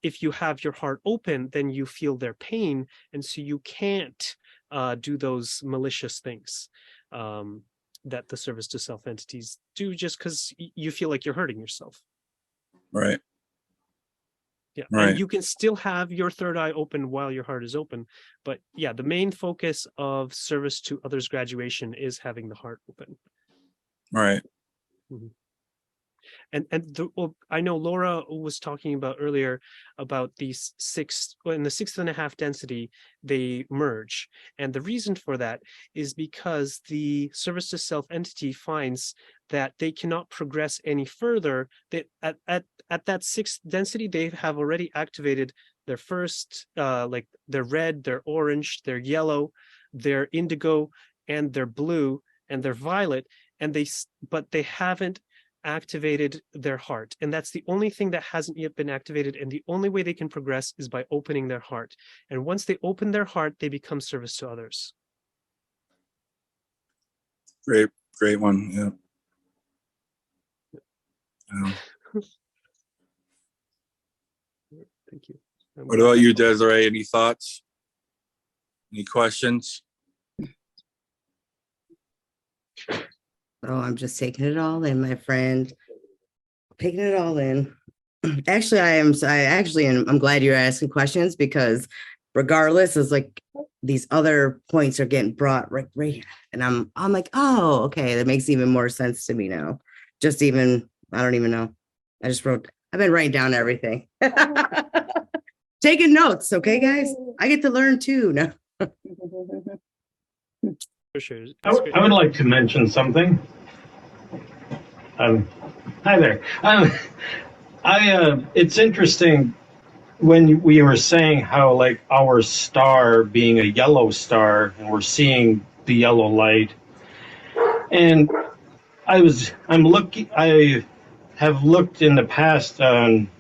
if you have your heart open, then you feel their pain, and so you can't do those malicious things that the service to self entities do, just because you feel like you're hurting yourself. right. Yeah, Right. and you can still have your third eye open while your heart is open, but yeah, the main focus of service to others graduation is having the heart open. Right. Mhm. I know Laura was talking about earlier about these in the 6.5 density, they merge. And the reason for that is because the service to self entity finds that they cannot progress any further. That at that 6th density, they have already activated their first, like their red, their orange, their yellow, their indigo, and their blue, and their violet. And but they haven't activated their heart, and that's the only thing that hasn't yet been activated, and the only way they can progress is by opening their heart. And once they open their heart, they become service to others. Great one. Yeah. Thank you. What about you, Desiree? Any thoughts? Any questions? Oh, I'm just taking it all in, my friend. Taking it all in. Actually, I'm glad you're asking questions, because regardless, it's like these other points are getting brought right. And I'm like, oh, okay, that makes even more sense to me now. I don't even know. I've been writing down everything. Taking notes, okay, guys? I get to learn too now. For sure. I would like to mention something. Hi there. It's interesting when we were saying how, like, our star being a yellow star, and we're seeing the yellow light. And I have looked in the past on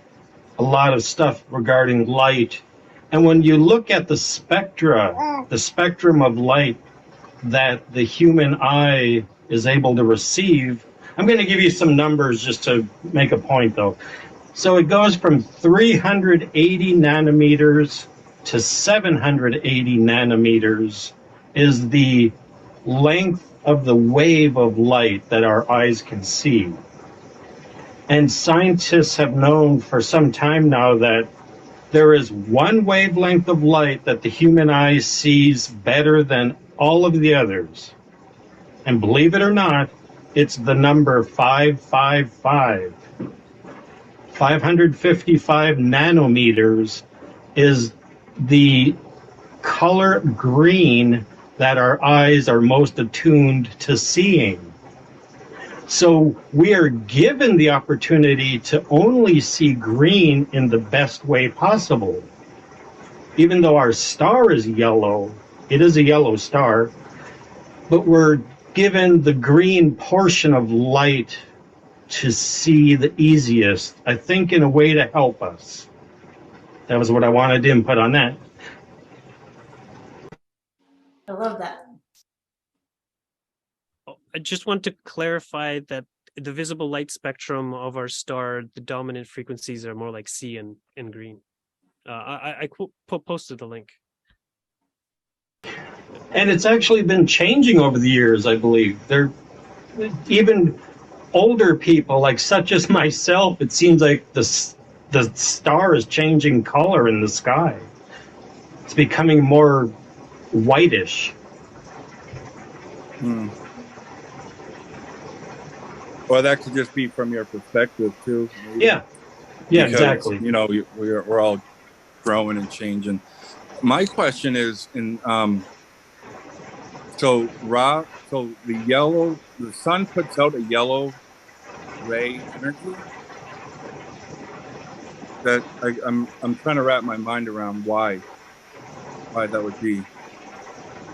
a lot of stuff regarding light. And when you look at the spectrum of light that the human eye is able to receive, I'm going to give you some numbers just to make a point, though. So it goes from 380 nanometers to 780 nanometers is the length of the wave of light that our eyes can see. And scientists have known for some time now that there is one wavelength of light that the human eye sees better than all of the others. And believe it or not, it's the number 555. 555 nanometers is the color green that our eyes are most attuned to seeing. So we are given the opportunity to only see green in the best way possible. Even though our star is yellow, it is a yellow star, but we're given the green portion of light to see the easiest, I think, in a way to help us. That was what I wanted to input on that. I love that. I just want to clarify that the visible light spectrum of our star, the dominant frequencies are more like C and green. I posted the link. And it's actually been changing over the years, I believe. Even older people, like such as myself, it seems like the star is changing color in the sky. It's becoming more whitish. Well, that could just be from your perspective too. Maybe. Yeah, Because, exactly. You know, we're all growing and changing. My question is, so the sun puts out a yellow ray energy. That I'm trying to wrap my mind around why that would be.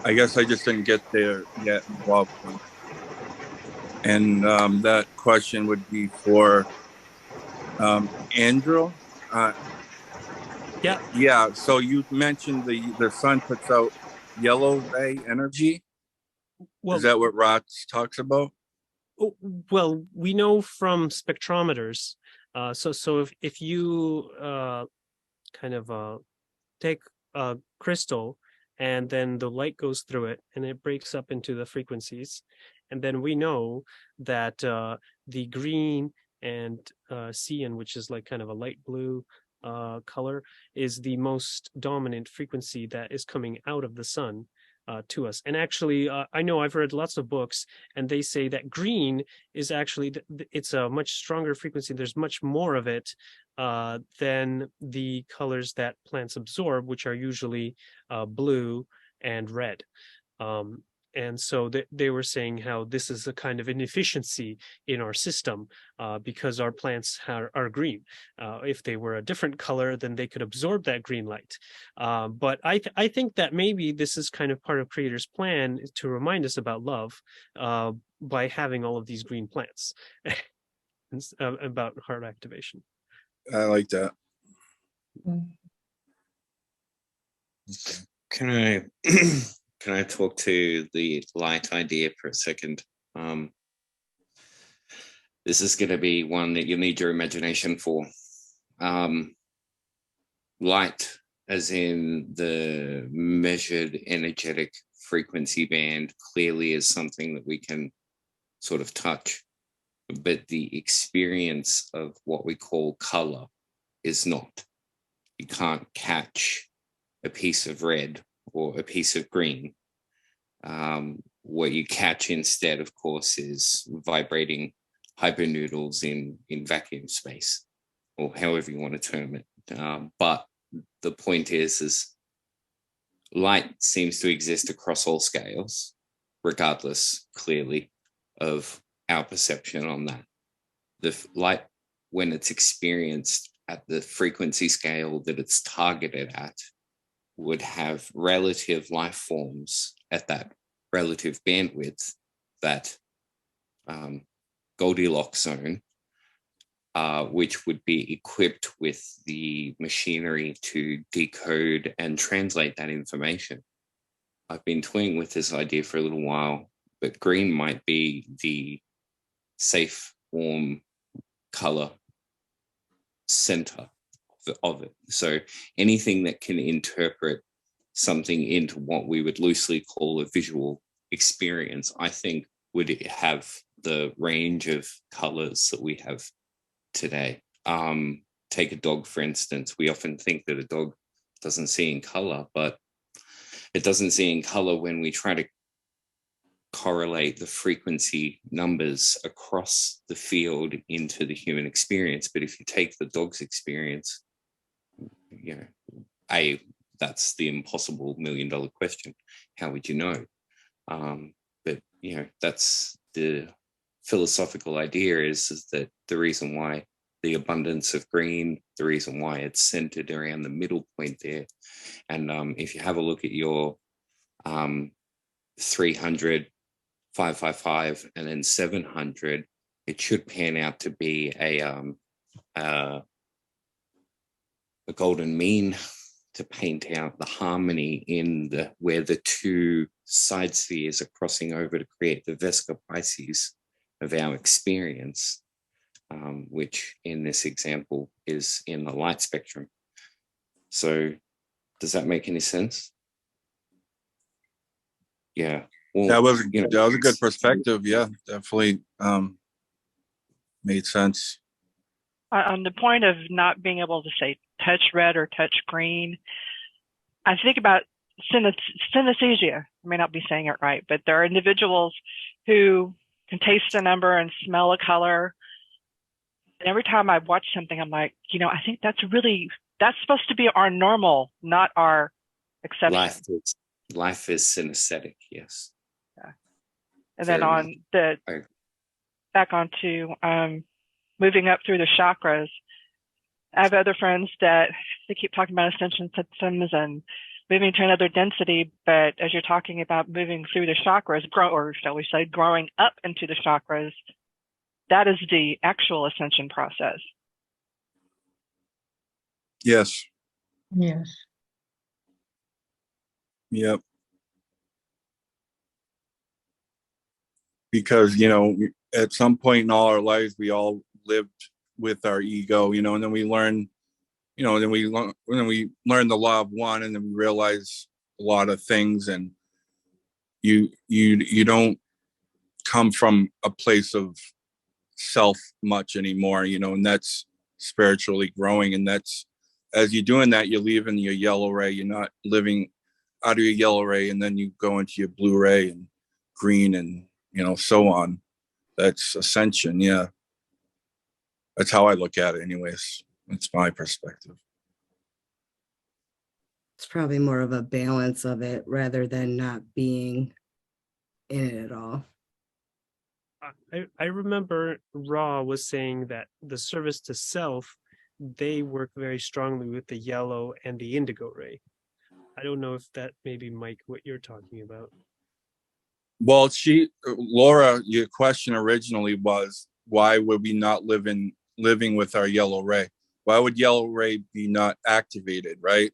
I guess I just didn't get there yet. And that question would be for Andrew. Yeah. So you mentioned the sun puts out yellow ray energy. Well, is that what Roth talks about? Well, we know from spectrometers. So if you take a crystal and then the light goes through it and it breaks up into the frequencies, and then we know that the green and cyan, which is like kind of a light blue color, is the most dominant frequency that is coming out of the sun. to us. And actually, I know I've read lots of books, and they say that green is actually it's a much stronger frequency. There's much more of it than the colors that plants absorb, which are usually blue and red. And so they were saying how this is a kind of inefficiency in our system because our plants are green. If they were a different color, then they could absorb that green light. But I think that maybe this is kind of part of Creator's plan to remind us about love by having all of these green plants about heart activation. I like that. Can I can I talk to the light idea for a second? This is going to be one that you need your imagination for. Light, as in the measured energetic frequency band, clearly is something that we can sort of touch, but the experience of what we call color is not. You can't catch a piece of red or a piece of green. What you catch instead, of course, is vibrating hypernoodles in vacuum space, or however you want to term it. But the point is light seems to exist across all scales, regardless, clearly, of our perception on that. The light, when it's experienced at the frequency scale that it's targeted at, would have relative life forms at that relative bandwidth, that Goldilocks zone, which would be equipped with the machinery to decode and translate that information. I've been toying with this idea for a little while, but green might be the safe, warm color center of it. So anything that can interpret something into what we would loosely call a visual experience, I think would have the range of colors that we have today. Take a dog, for instance. We often think that a dog doesn't see in color, but it doesn't see in color when we try to correlate the frequency numbers across the field into the human experience. But if you take the dog's experience, you know, that's the impossible $1 million question. How would you know? But, you know, that's the philosophical idea is that the reason why the abundance of green, the reason why it's centered around the middle point there. And if you have a look at your 300, 555, and then 700, it should pan out to be a golden mean to paint out the harmony in the where the two side spheres are crossing over to create the Vesica Pisces of our experience, which in this example is in the light spectrum. So does that make any sense? Yeah. Well, that was a good perspective. Yeah, definitely made sense. On the point of not being able to say touch red or touch green, I think about synesthesia. I may not be saying it right, but there are individuals who can taste a number and smell a color. And every time I watch something, I'm like, you know, I think that's supposed to be our normal, not our exception. Life is synesthetic, yes. Yeah. And then back onto moving up through the chakras. I have other friends that they keep talking about ascension systems and moving to another density, but as you're talking about moving through the chakras, or shall we say growing up into the chakras, that is the actual ascension process. Yes. Yes. Yep. Because, you know, at some point in all our lives, we all lived with our ego, you know, and then we learn, you know, then we learn the law of one, and then we realize a lot of things, and you don't come from a place of self much anymore, you know, and that's spiritually growing. And that's, as you're doing that, you're leaving your yellow ray. You're not living out of your yellow ray, and then you go into your blue ray and green, and so on. That's ascension. Yeah, that's how I look at it. Anyways, that's my perspective. It's probably more of a balance of it rather than not being in it at all. I remember Ra was saying that the service to self, they work very strongly with the yellow and the indigo ray. I don't know if that maybe, Mike, what you're talking about. Well, Laura, your question originally was, why would we not living with our yellow ray? Why would yellow ray be not activated, right?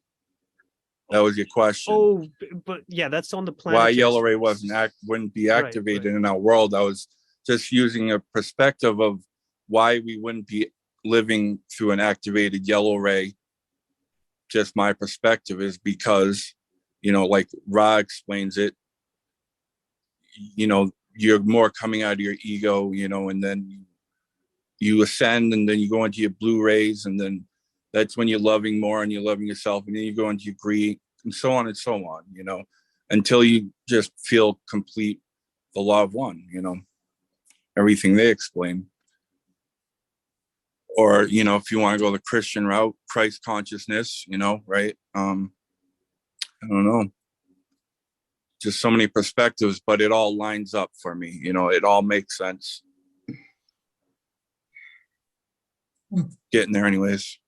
That was your question. Oh, but yeah, that's on the planet. Why yellow ray wouldn't be activated in our world. I was just using a perspective of why we wouldn't be living through an activated yellow ray. Just my perspective is because, like Ra explains it, you're more coming out of your ego, and then you ascend, and then you go into your blue rays, and then that's when you're loving more and you're loving yourself, and then you go into your green, and so on, until you just feel complete, the law of one, everything they explain. Or, if you want to go the Christian route, Christ consciousness, right? I don't know. Just so many perspectives, but it all lines up for me. It all makes sense. Getting there anyways.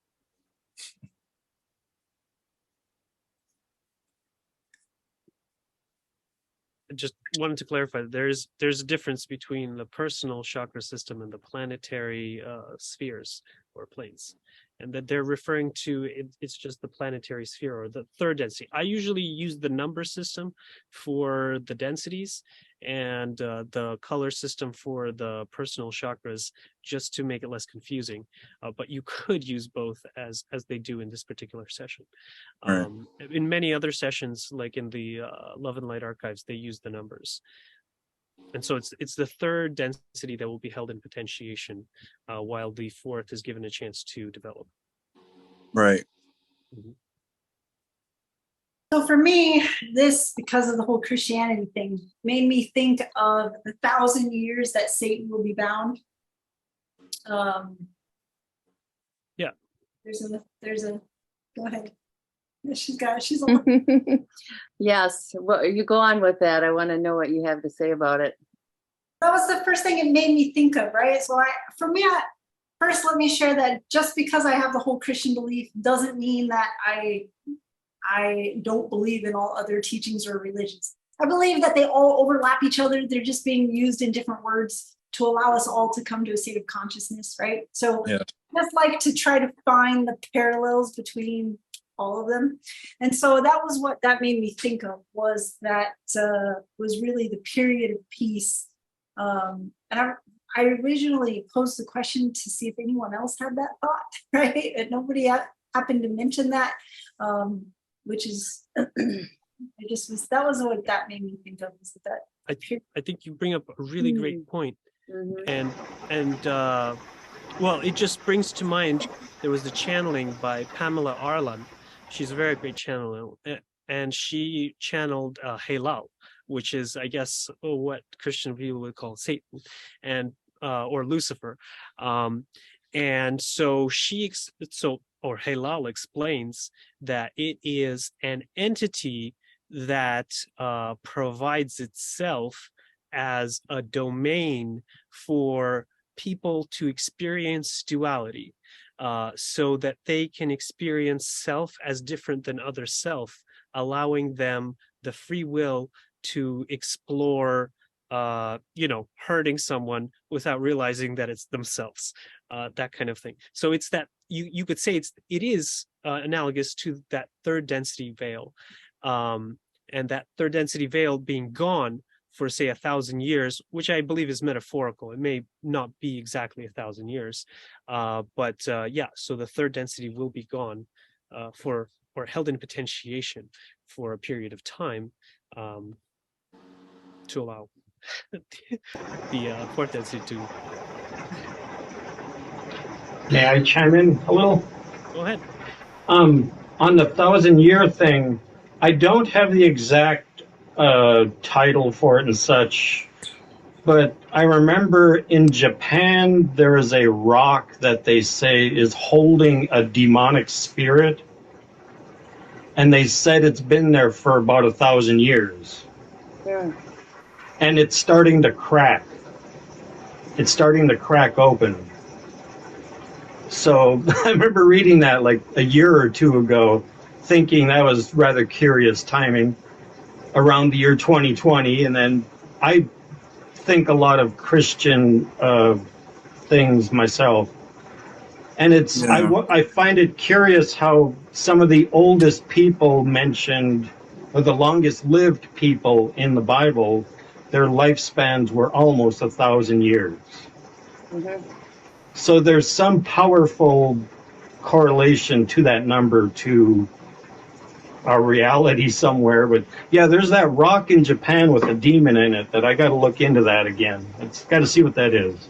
I just wanted to clarify, there's a difference between the personal chakra system and the planetary spheres or planes, and that they're referring to it's just the planetary sphere or the third density. I usually use the number system for the densities and the color system for the personal chakras, just to make it less confusing. But you could use both as they do in this particular session. Right. In many other sessions, like in the Love and Light archives, they use the numbers. And so it's the third density that will be held in potentiation, while the fourth is given a chance to develop. Right. Mm-hmm. So for me, this, because of the whole Christianity thing, made me think of the 1,000 years that Satan will be bound. Yeah. There's a, go ahead. She's on. Yes. Well, you go on with that. I want to know what you have to say about it. That was the first thing it made me think of, right? So first, let me share that just because I have the whole Christian belief doesn't mean that I don't believe in all other teachings or religions. I believe that they all overlap each other. They're just being used in different words to allow us all to come to a state of consciousness, right? So yeah. I just like to try to find the parallels between all of them. And so that was what that made me think of, was that was really the period of peace. And I originally posed the question to see if anyone else had that thought, right? And nobody happened to mention that, which is, that was what that made me think of. Was that I think you bring up a really great point. Mm-hmm. And well, it just brings to mind, there was the channeling by Pamela Arlan. She's a very great channeler, and she channeled Halal, which is, I guess, what Christian people would call Satan, and or Lucifer. And so Halal explains that it is an entity that provides itself as a domain for people to experience duality, so that they can experience self as different than other self, allowing them the free will to explore, hurting someone without realizing that it's themselves, that kind of thing. So it's that you could say it is analogous to that third density veil, and that third density veil being gone for, say, 1,000 years, which I believe is metaphorical. It may not be exactly 1,000 years, but so the third density will be gone or held in potentiation for a period of time, to allow the fourth density to. May I chime in a little? Go ahead. On the 1,000-year thing, I don't have the exact title for it and such, but I remember in Japan there is a rock that they say is holding a demonic spirit, and they said it's been there for about 1,000 years. Yeah. And it's starting to crack. It's starting to crack open. So I remember reading that like a year or two ago, thinking that was rather curious timing around the year 2020. And then I think a lot of Christian things myself. And it's I find it curious how some of the oldest people mentioned, or the longest lived people in the Bible, their lifespans were almost 1,000 years. Mm-hmm. So there's some powerful correlation to that number to our reality somewhere. But yeah, there's that rock in Japan with a demon in it that I got to look into that again. It's got to see what that is.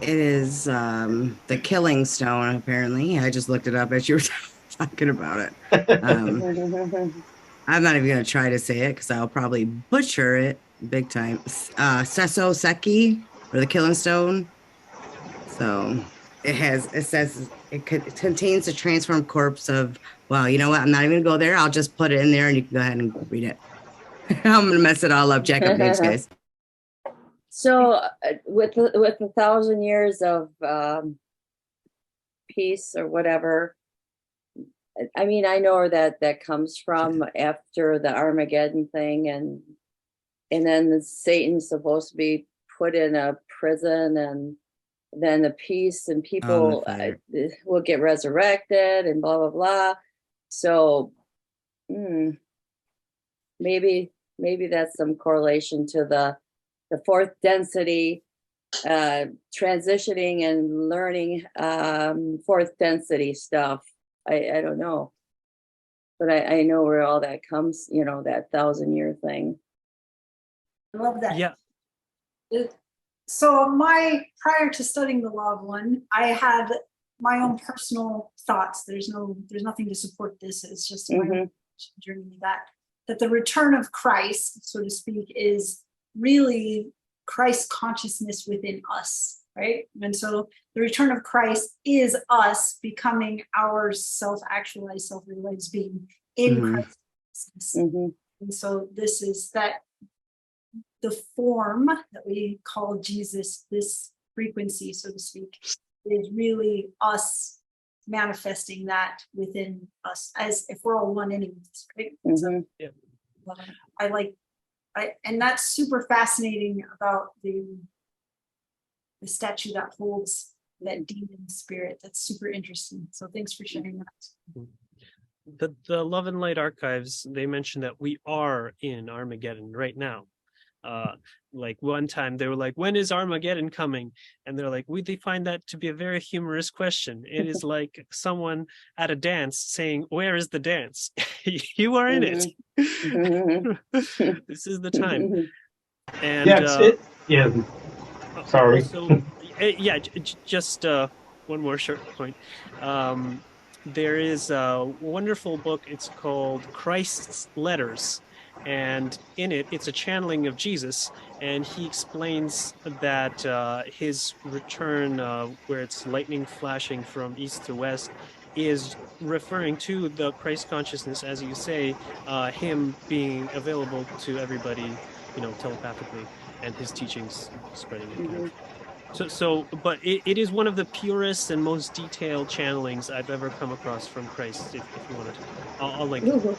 It is the Killing Stone, apparently. I just looked it up as you were talking about it. I'm not even going to try to say it because I'll probably butcher it big time. Seso Seki, or the Killing Stone. So it says it contains the transformed corpse of, well, you know what? I'm not even going to go there. I'll just put it in there and you can go ahead and read it. I'm going to mess it all up. Jack up names, guys. So with 1,000 years of peace or whatever, I mean, I know that comes from after the Armageddon thing, and then Satan's supposed to be put in a prison, and then the peace and people will get resurrected and blah blah blah. So maybe that's some correlation to the fourth density transitioning and learning fourth density stuff. I don't know, but I know where all that comes, you know, that 1,000-year thing. I love that. Yeah. So prior to studying the Law of One, I had my own personal thoughts. There's nothing to support this. It's just my own journey that the return of Christ, so to speak, is really Christ consciousness within us, right? And so the return of Christ is us becoming our self-actualized, self-realized being in Christ. And so this is that the form that we call Jesus, this frequency, so to speak, is really us manifesting that within us, as if we're all one anyways, right? So, and that's super fascinating about the statue that holds that demon spirit. That's super interesting. So thanks for sharing that. The Love and Light archives, they mention that we are in Armageddon right now. Like one time they were like, when is Armageddon coming? And they're like, they find that to be a very humorous question. It is like someone at a dance saying, where is the dance? You are in it. This is the time. And sorry. Also, just one more short point. There is a wonderful book. It's called Christ's Letters. And in it, it's a channeling of Jesus, and he explains that his return, where it's lightning flashing from east to west, is referring to the Christ consciousness, as you say, him being available to everybody, you know, telepathically, and his teachings spreading it. But it is one of the purest and most detailed channelings I've ever come across from Christ. If you wanted to, I'll link it.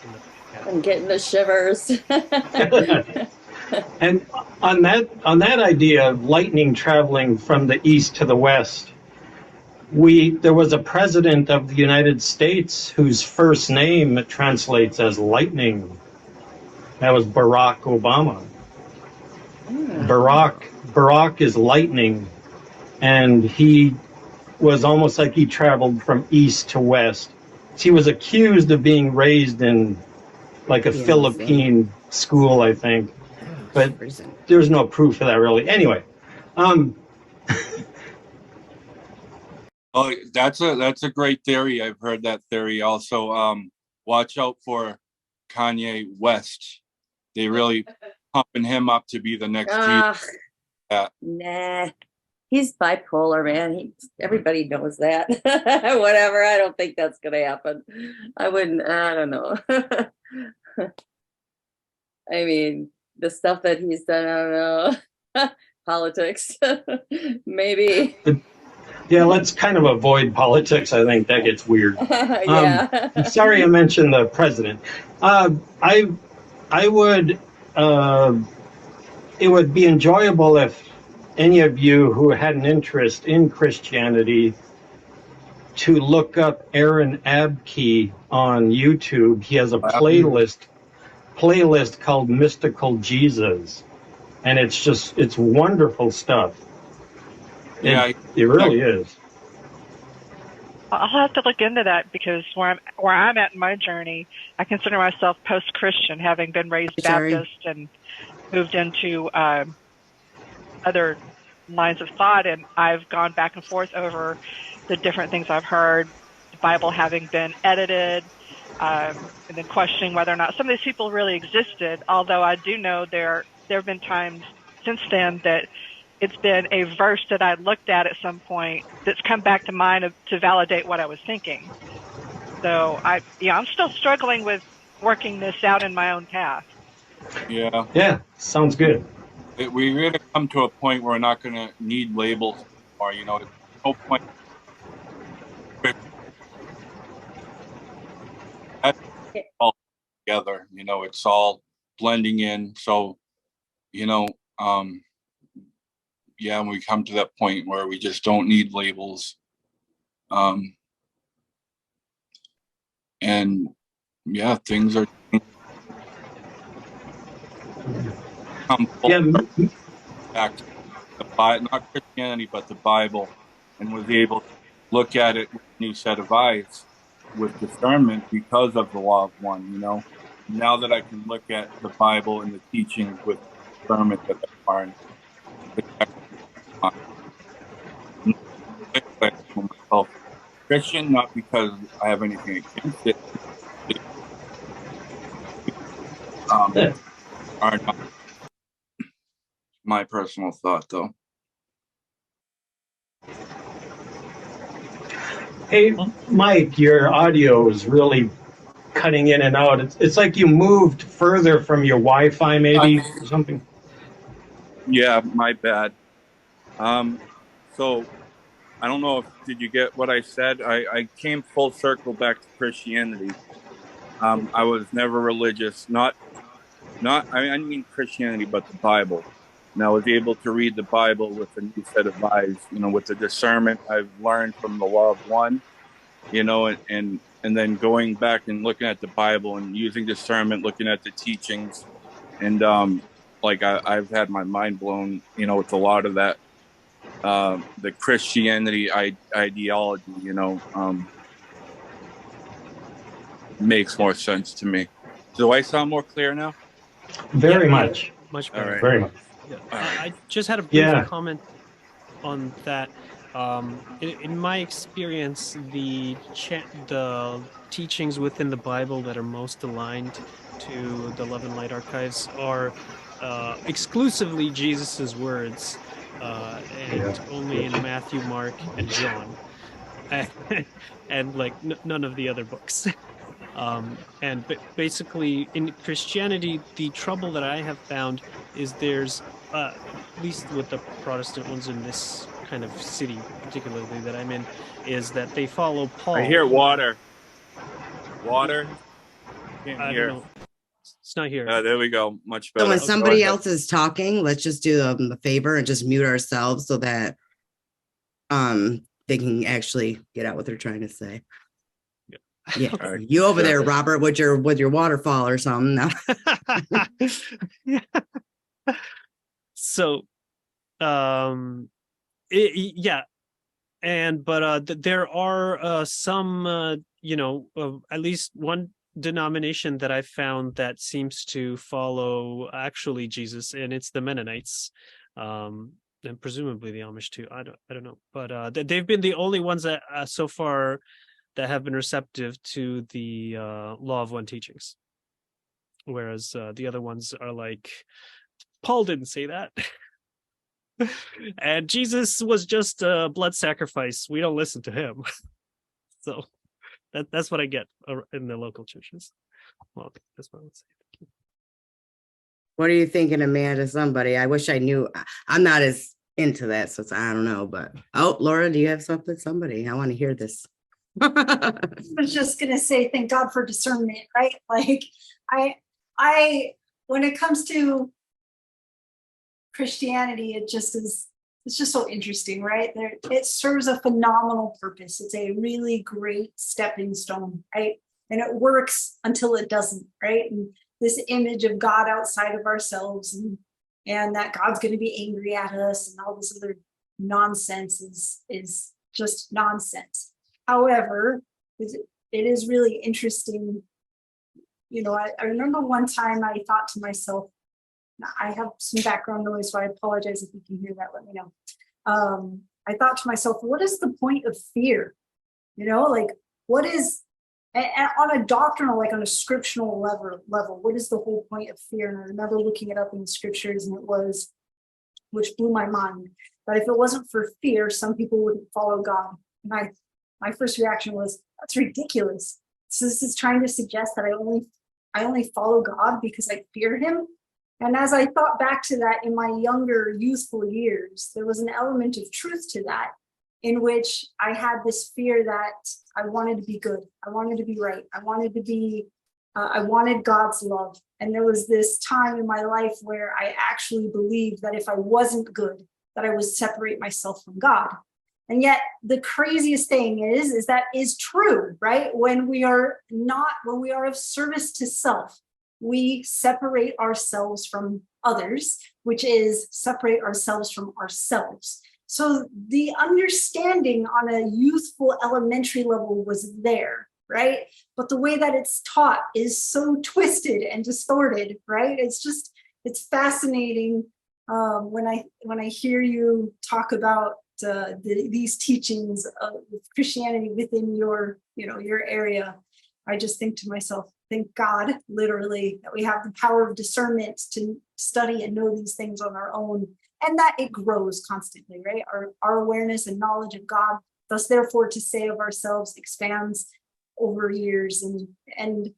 I'm getting the shivers. And on that idea of lightning traveling from the east to the west, there was a president of the United States whose first name translates as lightning. That was Barack Obama. Barack is lightning, and he was almost like he traveled from east to west. He was accused of being raised in like a Philippine school, I think, but there's no proof for that really. Anyway, oh, that's a great theory. I've heard that theory also. Watch out for Kanye West. They really pumping him up to be the next Jesus. Nah, he's bipolar, man. Everybody knows that. Whatever. I don't think that's gonna happen. I don't know. I mean, the stuff that he's done, I don't know. Politics, maybe. Yeah, let's kind of avoid politics. I think that gets weird. Yeah. Sorry, I mentioned the president. I would. It would be enjoyable if any of you who had an interest in Christianity to look up Aaron Abkey on YouTube. He has a playlist called Mystical Jesus, and it's wonderful stuff. It really is. I'll have to look into that because where I'm at in my journey, I consider myself post-Christian, having been raised Baptist and moved into other lines of thought, and I've gone back and forth over the different things I've heard, the Bible having been edited, and then questioning whether or not some of these people really existed. Although I do know there have been times since then that it's been a verse that I looked at some point that's come back to mind to validate what I was thinking. So I'm still struggling with working this out in my own path. Yeah. Yeah, sounds good. We really come to a point where we're not going to need labels anymore. You know, there's no point. All together, you know, it's all blending in. So, you know, yeah, and we come to that point where we just don't need labels. And yeah, things are back to the Bible, not Christianity, but the Bible, and was able to look at it with a new set of eyes with discernment because of the law of one, you know. Now that I can look at the Bible and the teachings with discernment that they are myself Christian, not because I have anything against it. Are not my personal thought, though. Hey, Mike, your audio is really cutting in and out. It's like you moved further from your Wi-Fi, maybe, or something. Yeah, my bad. So I don't know did you get what I said? I came full circle back to Christianity. I was never religious, I mean Christianity, but the Bible. And I was able to read the Bible with a new set of eyes, you know, with the discernment I've learned from the law of one, you know, and then going back and looking at the Bible and using discernment, looking at the teachings. And like I've had my mind blown, you know, with a lot of that, the Christianity ideology, you know, makes more sense to me. Do I sound more clear now? Very much. Much better. All right. Very much. Yeah. I just had a brief comment on that. In my experience, the teachings within the Bible that are most aligned to the Love and Light archives are exclusively Jesus's words, and only in Matthew, Mark, and John, and like none of the other books. And basically in Christianity, the trouble that I have found is there's, at least with the Protestant ones in this kind of city, particularly that I'm in, is that they follow Paul. I hear water. Water? Can't hear. Don't know. It's not here. There we go. Much better. So when somebody else is talking, let's just do them a favor and just mute ourselves so that they can actually get out what they're trying to say. Yeah, right. You over there, Robert, with your waterfall or something. No. So, yeah, and but there are some, you know, at least one denomination that I found that seems to follow actually Jesus, and it's the Mennonites, and presumably the Amish too. I don't know, but they've been the only ones that so far that have been receptive to the law of one teachings. whereas the other ones are like, Paul didn't say that. And Jesus was just a blood sacrifice. We don't listen to him. So that's what I get in the local churches. Well, that's what I would say. What are you thinking, Amanda? Somebody? I wish I knew. I'm not as into that, so I don't know. But Laura, do you have something? Somebody, I want to hear this. I was just gonna say, thank God for discernment, right? Like, when it comes to Christianity, it's just so interesting, right? It serves a phenomenal purpose. It's a really great stepping stone, right? And it works until it doesn't, right? And this image of God outside of ourselves, and that God's going to be angry at us, and all this other nonsense is just nonsense. However, it is really interesting. You know, I remember one time I thought to myself, I have some background noise, so I apologize if you can hear that, let me know. I thought to myself, what is the point of fear? You know, like, what is, and on a doctrinal, like on a scriptural level, what is the whole point of fear? And I remember looking it up in the scriptures, and it was, which blew my mind, that if it wasn't for fear, some people wouldn't follow God. And my first reaction was, that's ridiculous. So this is trying to suggest that I only follow God because I fear him. And as I thought back to that in my younger youthful years, there was an element of truth to that, in which I had this fear that I wanted to be good. I wanted to be right. I wanted God's love. And there was this time in my life where I actually believed that if I wasn't good, that I would separate myself from God. And yet the craziest thing is that is true, right? When we are of service to self, we separate ourselves from others, which is separate ourselves from ourselves. So the understanding on a youthful elementary level was there, right? But the way that it's taught is so twisted and distorted, right? It's fascinating when I hear you talk about these teachings of Christianity within your area. I just think to myself, thank God, literally, that we have the power of discernment to study and know these things on our own, and that it grows constantly, right? Our awareness and knowledge of God, thus therefore to say of ourselves, expands over years. And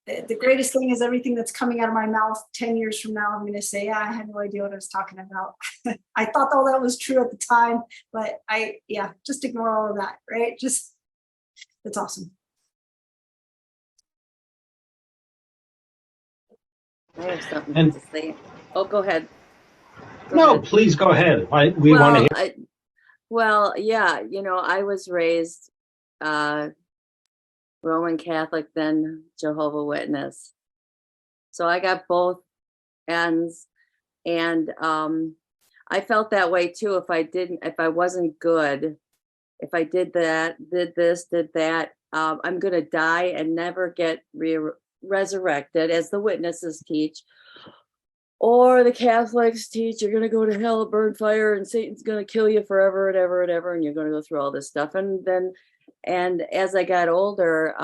the greatest thing is everything that's coming out of my mouth 10 years from now, I'm going to say, I had no idea what I was talking about. I thought all that was true at the time, but just ignore all of that, right? It's awesome. I have something to say. Oh, go ahead. Please go ahead. We want to hear. Well, yeah, I was raised Roman Catholic, then Jehovah's Witness. So I got both ends, and I felt that way too. If I wasn't good, if I did that, did this, did that, I'm gonna die and never get resurrected, as the witnesses teach, or the Catholics teach you're going to go to hell, burn fire, and Satan's going to kill you forever and ever and ever, and you're going to go through all this stuff. And as I got older,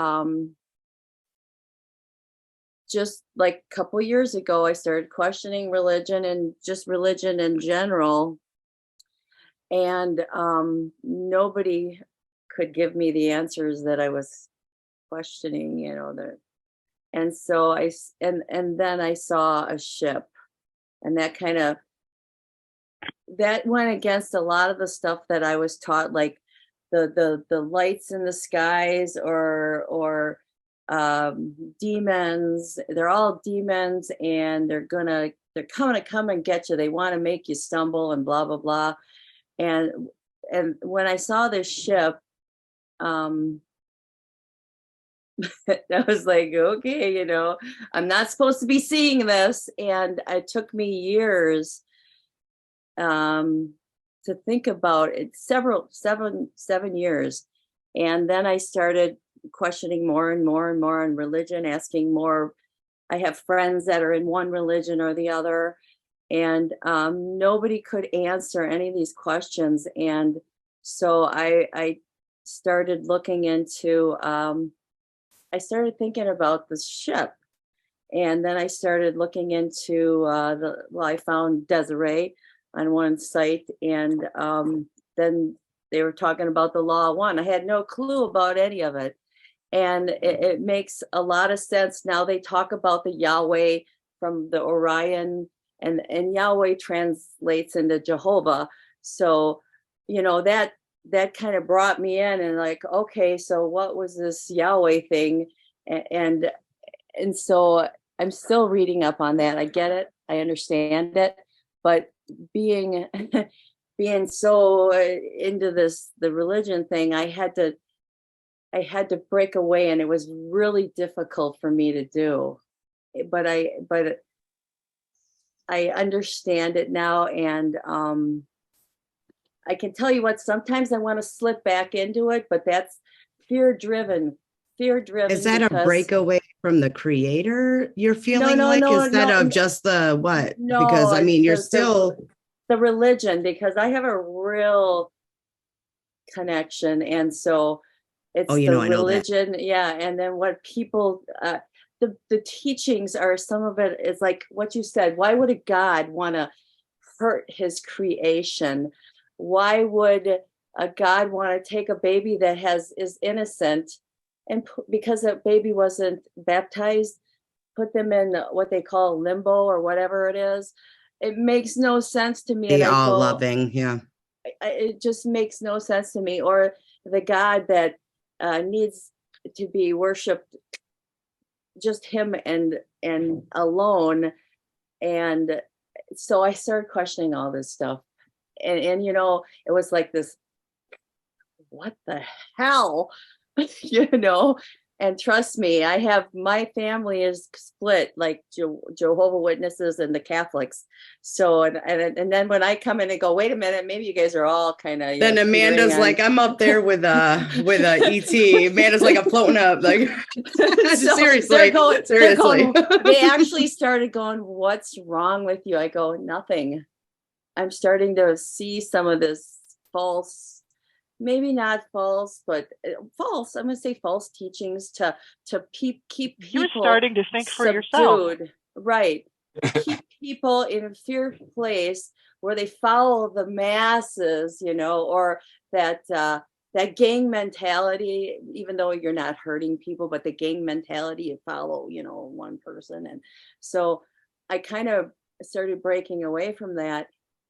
just like a couple years ago, I started questioning religion and just religion in general, and nobody could give me the answers that I was questioning, and so and then I saw a ship, and that went against a lot of the stuff that I was taught, like the lights in the skies or demons. They're all demons, and they're coming to come and get you. They want to make you stumble and blah blah blah. And when I saw this ship, I was like, okay, I'm not supposed to be seeing this. And it took me years to think about it, 7 years. And then I started questioning more and more and more on religion, asking more. I have friends that are in one religion or the other, and nobody could answer any of these questions. And so I started looking into I started thinking about the ship, And then I started looking into I found Desiree on one site, and then they were talking about the Law of One. I had no clue about any of it. And it makes a lot of sense. Now they talk about the Yahweh from the Orion, and Yahweh translates into Jehovah. So, that kind of brought me in and like, okay, so what was this Yahweh thing? And so I'm still reading up on that. I get it. I understand it. But being so into the religion thing, I had to break away, and it was really difficult for me to do. But I understand it now, and I can tell you what, sometimes I want to slip back into it, but that's fear driven. Is that a breakaway from the creator you're feeling instead of just the what? No, because I mean, you're still the religion, because I have a real connection, and so it's I know that. Religion. Yeah. And then what people, the teachings are, some of it is like what you said. Why would a God want to hurt his creation? Why would a God want to take a baby that is innocent, and because a baby wasn't baptized, put them in what they call limbo or whatever it is? It makes no sense to me. They all loving, yeah. It just makes no sense to me. Or the God that needs to be worshipped, just him and alone. And so I started questioning all this stuff, and it was like this, what the hell? And trust me, I have, my family is split, like Jehovah Witnesses and the Catholics. So, and then when I come in and go, wait a minute, maybe you guys are all kind of. Then Amanda's like, I'm up there with a ET. Amanda's like, I'm floating up, like seriously. They actually started going, what's wrong with you? I go, nothing. I'm starting to see some of this false, maybe not false, but false. I'm going to say false teachings to keep people. You're starting to think for yourself, right? Keep people in a fear place where they follow the masses, or that gang mentality. Even though you're not hurting people, but the gang mentality, you follow, one person, and so I kind of started breaking away from that.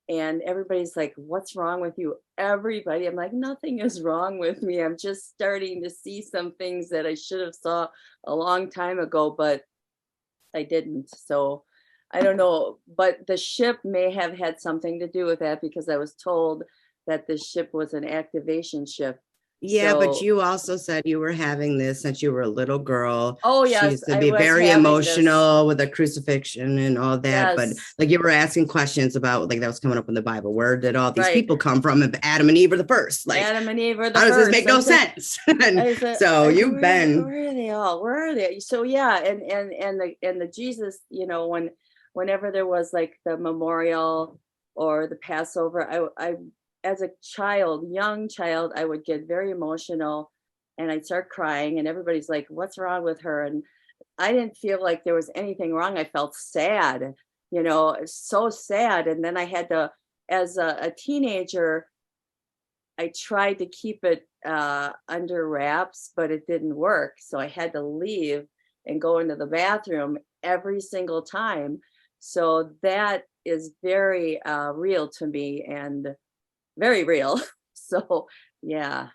And everybody's like, what's wrong with you? Everybody. I'm like, nothing is wrong with me. I'm just starting to see some things that I should have saw a long time ago, but I didn't. So I don't know. But the ship may have had something to do with that, because I was told that the ship was an activation ship. Yeah, but you also said you were having this since you were a little girl. Oh, yes. She used to be very emotional with the crucifixion and all that. Yes. But like, you were asking questions about, like, that was coming up in the Bible. Where did all these people come from? Adam and Eve were the first. Like, Adam and Eve were the first. How does this make no sense? So you've been. Where are they all? Where are they? So yeah, and the Jesus, whenever there was like the memorial or the Passover, I as a young child, I would get very emotional, and I'd start crying, and everybody's like, what's wrong with her? And I didn't feel like there was anything wrong. I felt sad, so sad. And then I had to, as a teenager, I tried to keep it under wraps, but it didn't work. So I had to leave and go into the bathroom every single time. So that is very real to me, and very real. So yeah,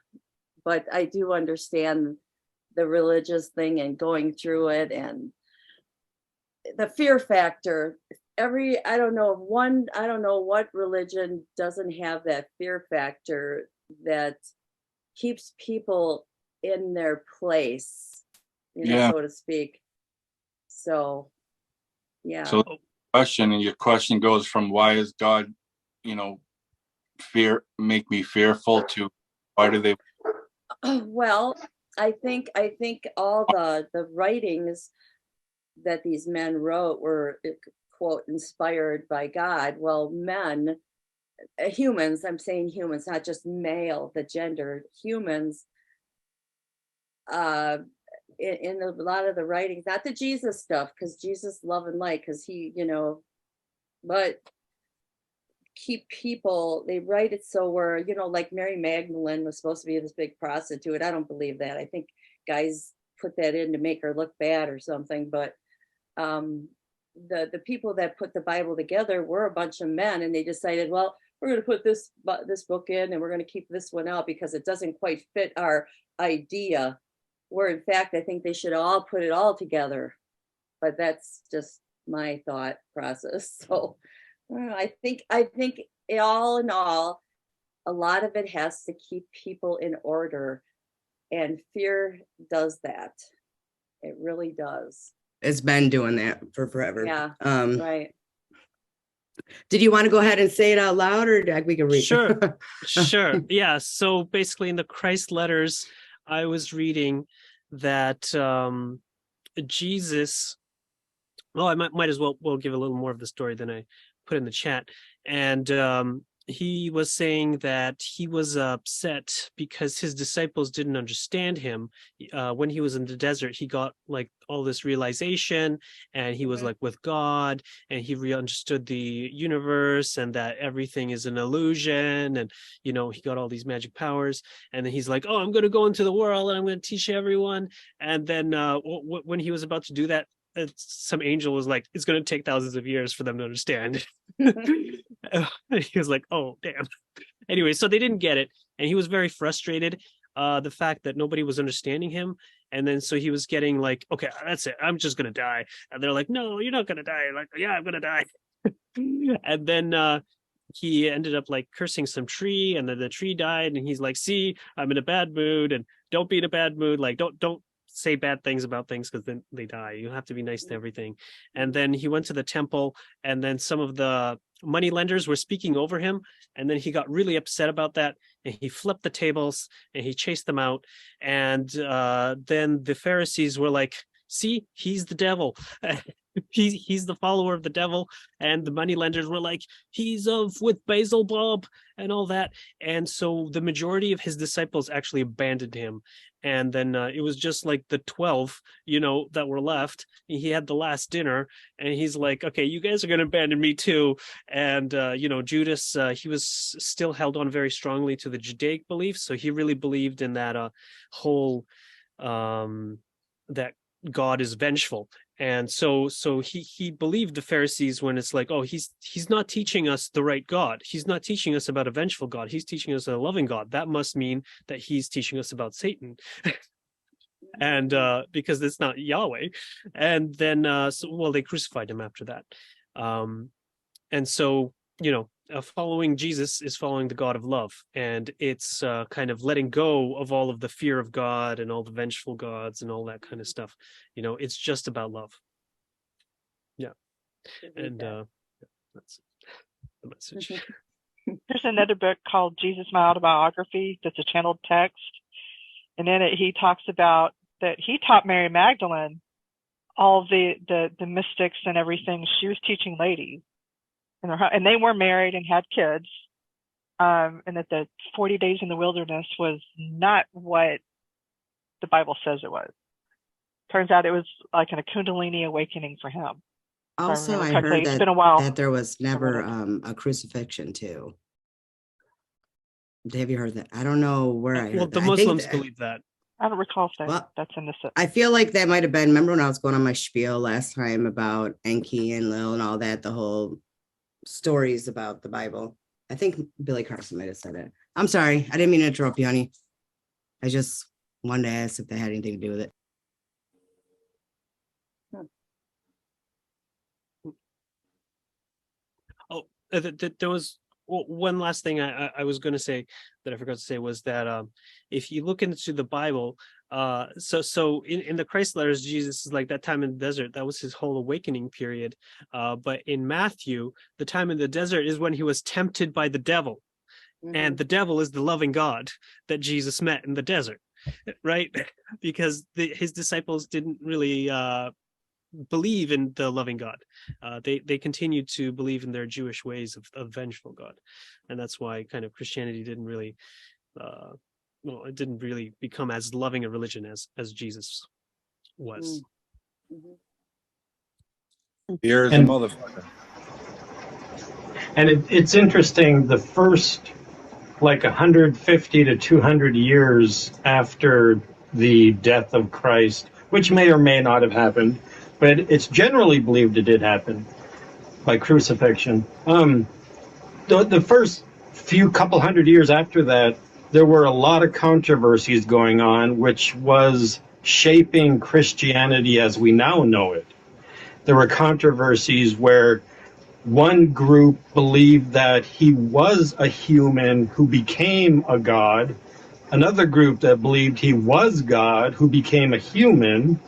but I do understand the religious thing and going through it, and the fear factor. I don't know what religion doesn't have that fear factor that keeps people in their place, so to speak. So yeah. So your question goes from, why is God, make me fearful, to why do they? Well, I think all the writings that these men wrote were, quote, inspired by God. Well, men, humans, I'm saying humans, not just male, the gender, humans, in a lot of the writings, not the Jesus stuff, because Jesus love and light, because he, but keep people, they write it so where, like Mary Magdalene was supposed to be this big prostitute. I don't believe that. I think guys put that in to make her look bad or something, but the people that put the Bible together were a bunch of men, and they decided, well, we're going to put this book in and we're going to keep this one out because it doesn't quite fit our idea, where in fact I think they should all put it all together. But that's just my thought process. So I think all in all, a lot of it has to keep people in order, and fear does that. It really does. It's been doing that for forever. Yeah, right. Did you want to go ahead and say it out loud, or we can read? Sure, sure. Yeah. So basically, in the Christ letters, I was reading that Jesus. Well, I might as well give a little more of the story than I put in the chat. And he was saying that he was upset because his disciples didn't understand him. When he was in the desert, he got like all this realization, and he was like with God, and he understood the universe and that everything is an illusion, and he got all these magic powers. And then he's like, oh, I'm going to go into the world and I'm going to teach everyone. And then when he was about to do that, some angel was like, it's going to take thousands of years for them to understand. He was like, oh damn. Anyway, so they didn't get it, and he was very frustrated, the fact that nobody was understanding him. And then so he was getting like, okay, that's it, I'm just gonna die. And they're like, no, you're not gonna die. Like, yeah, I'm gonna die. And then he ended up like cursing some tree, and then the tree died, and he's like, see, I'm in a bad mood, and don't be in a bad mood, like don't say bad things about things, because then they die. You have to be nice to everything. And then he went to the temple, and then some of the money lenders were speaking over him, and then he got really upset about that, and he flipped the tables and he chased them out. And then the Pharisees were like, see, he's the devil. He's the follower of the devil. And the money lenders were like, he's with Basil Bob and all that. And so the majority of his disciples actually abandoned him. And then it was just like the 12, that were left. He had the last dinner, and he's like, okay, you guys are going to abandon me too. And, Judas, he was still held on very strongly to the Judaic beliefs. So he really believed in that whole, that God is vengeful. And so he believed the Pharisees when it's like, oh, he's not teaching us the right God. He's not teaching us about a vengeful God. He's teaching us a loving God. That must mean that he's teaching us about Satan. And because it's not Yahweh. And then, they crucified him after that. And so, following Jesus is following the God of love, and it's kind of letting go of all of the fear of God and all the vengeful gods and all that kind of stuff. It's just about love. Yeah. And that's the message. There's another book called Jesus, My Autobiography, that's a channeled text. And in it, he talks about that he taught Mary Magdalene all the mystics and everything. She was teaching ladies. And they were married and had kids, and that the 40 days in the wilderness was not what the Bible says it was. Turns out it was like a Kundalini awakening for him. Also, I heard it's been a while. that there was never a crucifixion too. Have you heard that? I don't know where I heard well, the Muslims believe that. I don't recall if that's in the. I feel like that might have been. Remember when I was going on my spiel last time about Enki and Lil and all that, the whole stories about the Bible. I think Billy Carson might have said it. I'm sorry, I didn't mean to interrupt you, honey. I just wanted to ask if that had anything to do with it. Oh, there was one last thing I was going to say that I forgot to say was that if you look into the Bible, so in the Christ letters, Jesus is like that time in the desert. That was his whole awakening period. But in Matthew, the time in the desert is when he was tempted by the devil. Mm-hmm. And the devil is the loving God that Jesus met in the desert, right? Because his disciples didn't really believe in the loving God. They continued to believe in their Jewish ways of vengeful God. And that's why kind of Christianity didn't really it didn't really become as loving a religion as Jesus. was. Here's a And- motherfucker. And it's interesting, the first like 150 to 200 years after the death of Christ, which may or may not have happened, but it's generally believed it did happen by crucifixion. The first few couple hundred years after that, there were a lot of controversies going on, which was shaping Christianity as we now know it. There were controversies where one group believed that he was a human who became a god. Another group that believed he was God who became a human.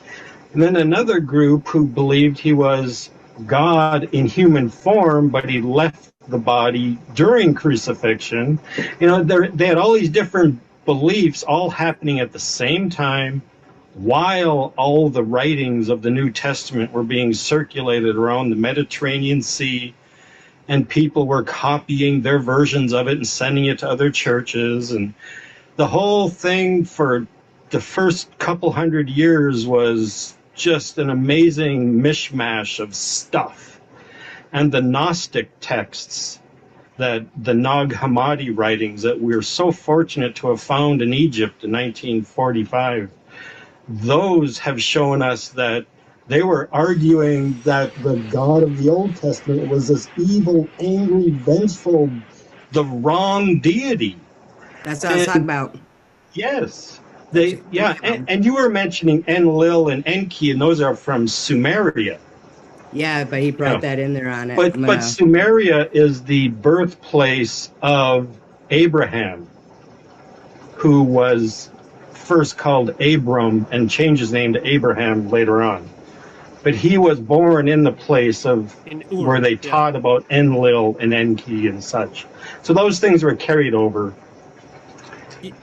And then another group who believed he was God in human form, but he left the body during crucifixion. You know, they had all these different beliefs all happening at the same time, while all the writings of the New Testament were being circulated around the Mediterranean Sea, and people were copying their versions of it and sending it to other churches. And the whole thing for the first couple hundred years was just an amazing mishmash of stuff. And the Gnostic texts, that the Nag Hammadi writings that we're so fortunate to have found in Egypt in 1945, those have shown us that they were arguing that the God of the Old Testament was this evil, angry, vengeful, the wrong deity. That's what I was talking about. Yes. And you were mentioning Enlil and Enki, and those are from Sumeria. Yeah, but he brought that in there on it. But Sumeria is the birthplace of Abraham, who was first called Abram and changed his name to Abraham later on. But he was born in the place of where they taught about Enlil and Enki and such. So those things were carried over.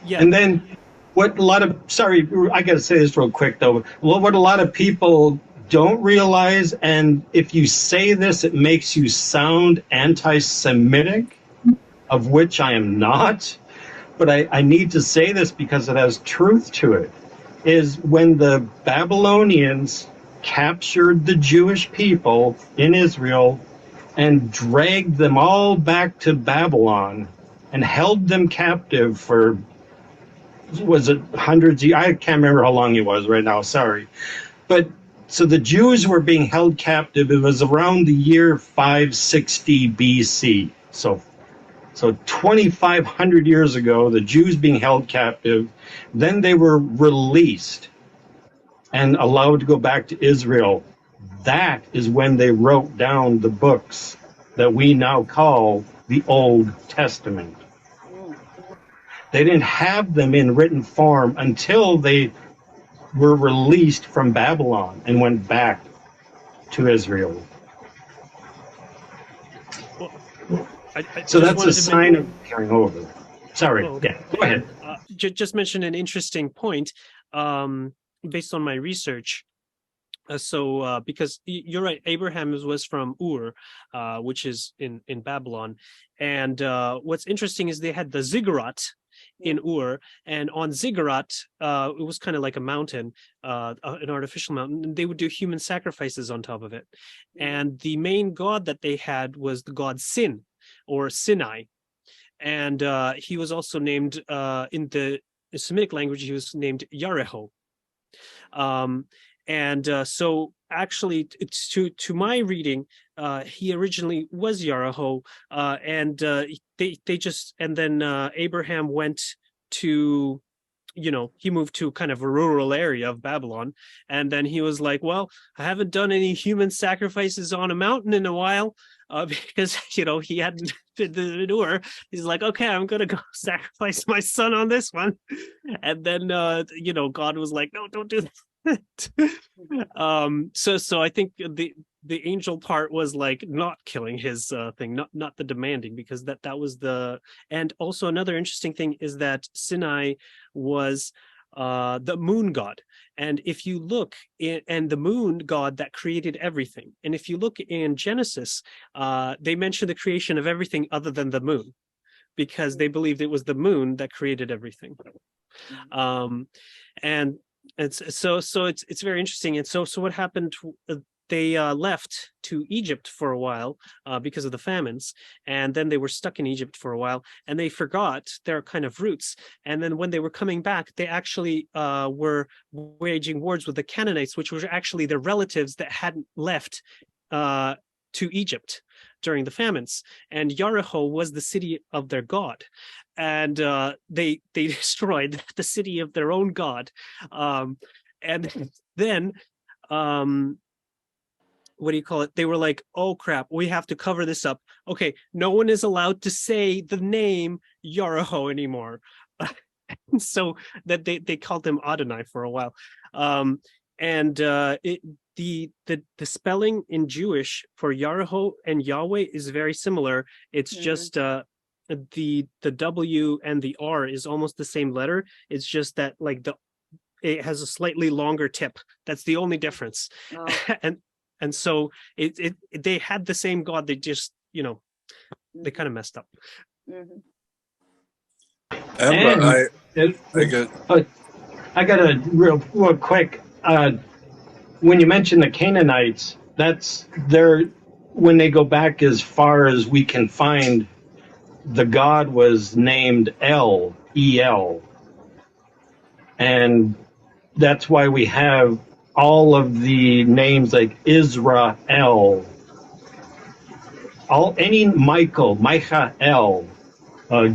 Yeah. And then what a lot of, sorry, I got to say this real quick though. What a lot of people don't realize, and if you say this, it makes you sound anti-Semitic, of which I am not. But I need to say this because it has truth to it, is when the Babylonians captured the Jewish people in Israel and dragged them all back to Babylon and held them captive for, was it hundreds of, I can't remember how long it was right now, sorry. But so the Jews were being held captive. It was around the year 560 BC. So 2,500 years ago, the Jews being held captive, then they were released and allowed to go back to Israel. That is when they wrote down the books that we now call the Old Testament. They didn't have them in written form until they were released from Babylon and went back to Israel. So that's a sign of carrying over. Sorry, yeah, go ahead. Just mention an interesting point based on my research. Because you're right, Abraham was from Ur, which is in Babylon. And what's interesting is they had the ziggurat in Ur, and on ziggurat, it was kind of like a mountain, an artificial mountain, and they would do human sacrifices on top of it. And the main god that they had was the god Sin, or Sinai. And he was also named, in the Semitic language, he was named Yareho. So actually, it's to my reading, he originally was Yaraho, and then Abraham went to, he moved to kind of a rural area of Babylon, and then he was like, well, I haven't done any human sacrifices on a mountain in a while, because he hadn't been to Ur. He's like, okay, I'm gonna go sacrifice my son on this one, and then God was like, no, don't do that. So I think the angel part was like not killing his thing, not the demanding, because that was the. And also another interesting thing is that Sinai was the moon god, and if you look and the moon god that created everything, and if you look in Genesis, they mention the creation of everything other than the moon, because they believed it was the moon that created everything. And It's very interesting. And so what happened? They left to Egypt for a while because of the famines, and then they were stuck in Egypt for a while, and they forgot their kind of roots. And then when they were coming back, they actually were waging wars with the Canaanites, which were actually their relatives that hadn't left to Egypt during the famines. And Jericho was the city of their god, and they destroyed the city of their own god, and then. What do you call it? They were like, oh crap, we have to cover this up. Okay, no one is allowed to say the name Yaraho anymore. So that they called him Adonai for a while. The spelling in Jewish for Yaraho and Yahweh is very similar. It's just the W and the R is almost the same letter. It's just that like it has a slightly longer tip. That's the only difference. Oh. And so they had the same God. They just, they kind of messed up. I got a real quick. When you mention the Canaanites, that's when they go back as far as we can find, the god was named El, and that's why we have all of the names like Israel, any Michael,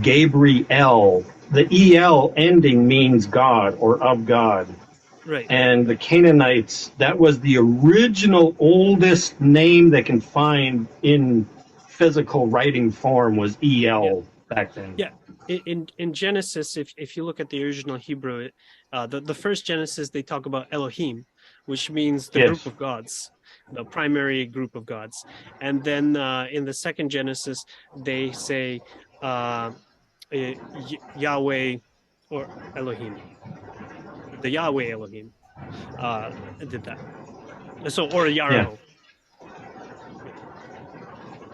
Gabriel. The El ending means God or of God. Right. And the Canaanites, that was the original oldest name they can find in physical writing form, was El back then. Yeah. In Genesis, if you look at the original Hebrew, the first Genesis, they talk about Elohim, which means the group of gods, the primary group of gods. And then in the second Genesis, they say Yahweh or Elohim. The Yahweh Elohim did that. So, or Yaraho.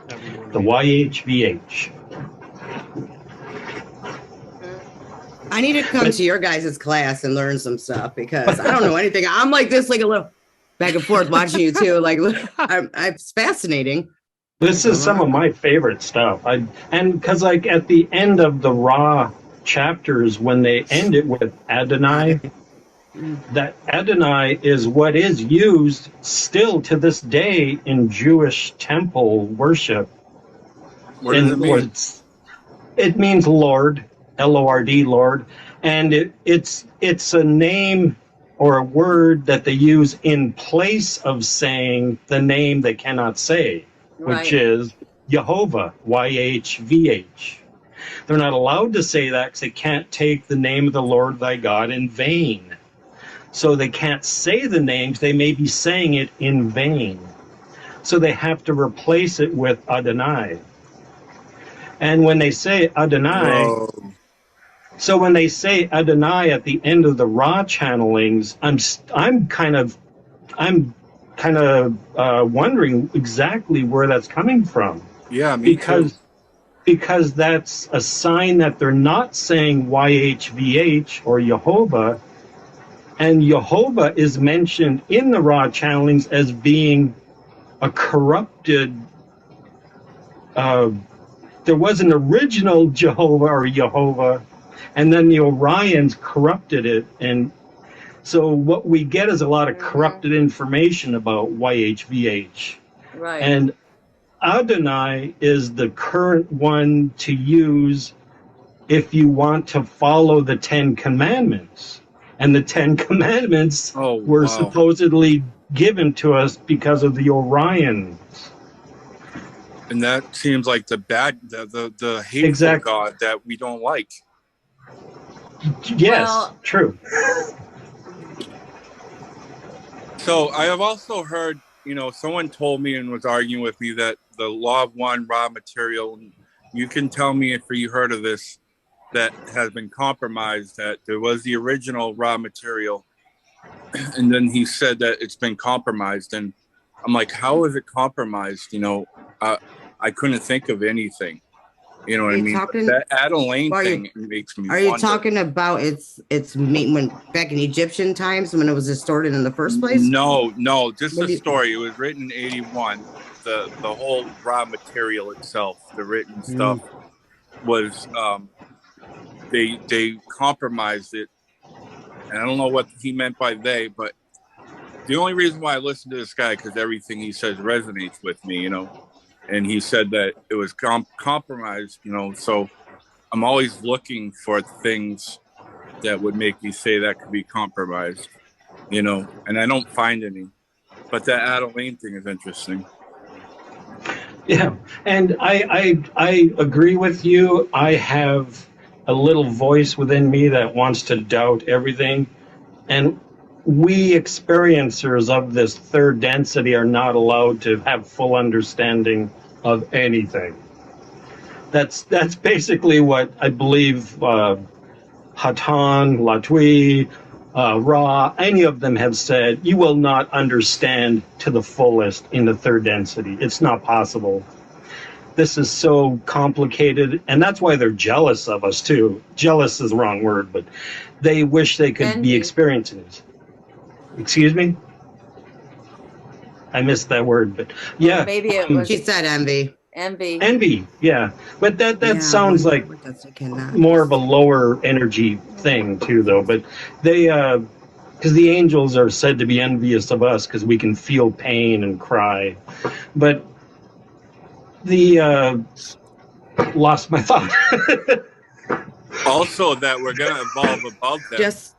The YHVH. I need to come to your guys' class and learn some stuff because I don't know anything. I'm like this, like a little back and forth watching you too. Like, it's fascinating. This is some of my favorite stuff. And because like at the end of the Ra chapters, when they end it with Adonai, that Adonai is what is used still to this day in Jewish temple worship. What does it mean? It means Lord, Lord, Lord, and it's a name or a word that they use in place of saying the name they cannot say, which is Jehovah, YHVH. They're not allowed to say that because they can't take the name of the Lord thy God in vain. So they can't say the names, they may be saying it in vain. So they have to replace it with Adonai. And when they say Adonai, so when they say Adonai at the end of the Ra channelings, I'm kind of wondering exactly where that's coming from. Yeah, me too. Because that's a sign that they're not saying YHVH or Jehovah, and Jehovah is mentioned in the Ra channelings as being a corrupted. There was an original Jehovah or Jehovah, and then the Orions corrupted it, and so what we get is a lot of corrupted information about YHVH. Right. And Adonai is the current one to use if you want to follow the 10 Commandments. And the 10 Commandments were supposedly given to us because of the Orions. And that seems like the hateful God that we don't like. Yes, true. So I have also heard, someone told me and was arguing with me that the Law of One raw material, you can tell me if you heard of this, that has been compromised, that there was the original raw material. And then he said that it's been compromised. And I'm like, how is it compromised? I couldn't think of anything. You know what Are I you mean? talking- That Ada Lane Are you- thing makes me Are you wonder. talking about it's when back in Egyptian times when it was distorted in the first place? No, just What the do you- story. It was written in 81. The whole raw material itself, the written stuff was they compromised it. And I don't know what he meant by they, but the only reason why I listen to this guy because everything he says resonates with me, you know. And he said that it was compromised, you know. So I'm always looking for things that would make me say that could be compromised, you know. And I don't find any. But that Ada Lane thing is interesting. Yeah, and I agree with you. I have a little voice within me that wants to doubt everything, and we experiencers of this third density are not allowed to have full understanding of anything. That's basically what I believe Hatan, Latwii, Ra, any of them have said. You will not understand to the fullest in the third density. It's not possible. This is so complicated, and that's why they're jealous of us too. Jealous is the wrong word, but they wish they could be Envy. experiencing it. Excuse me? I missed that word, but yeah. Maybe it was She said envy. envy. Envy, yeah. But that Yeah, sounds like what does it cannot. more of a lower energy thing too, though. But they, because the angels are said to be envious of us because we can feel pain and cry. But the lost my thought. Also, that we're gonna evolve above them. Just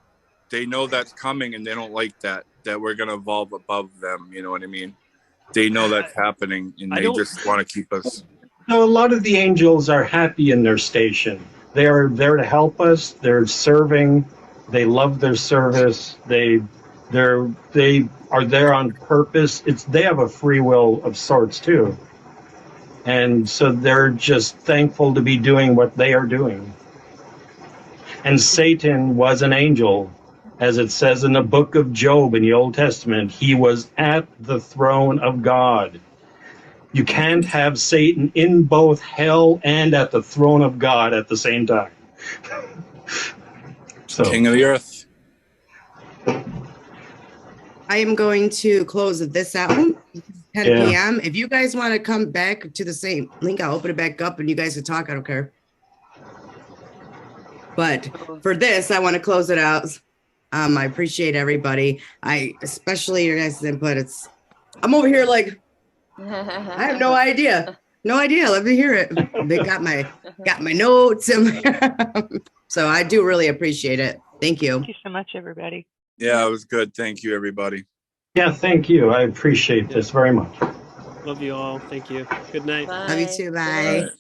They know that's coming, and they don't like that. That we're gonna evolve above them. You know what I mean? They know that's happening, and I they don't- just want to keep us. No, a lot of the angels are happy in their station. They are there to help us. They're serving. They love their service. They are there on purpose. They have a free will of sorts too, and so they're just thankful to be doing what they are doing. And Satan was an angel, as it says in the book of Job in the Old Testament. He was at the throne of God. You can't have Satan in both hell and at the throne of God at the same time. So, King of the earth. I am going to close this out. 10 Yeah. p.m. If you guys want to come back to the same link, I'll open it back up and you guys can talk. I don't care. But for this, I want to close it out. I appreciate everybody. Especially your guys' input. I'm over here like, I have no idea. No idea. Let me hear it. They got my notes. So I do really appreciate it. Thank you. Thank you so much, everybody. Yeah, it was good. Thank you, everybody. yeah, thank you. I appreciate this very much. Love you all. Thank you. Good night. Love you too. Bye. All right.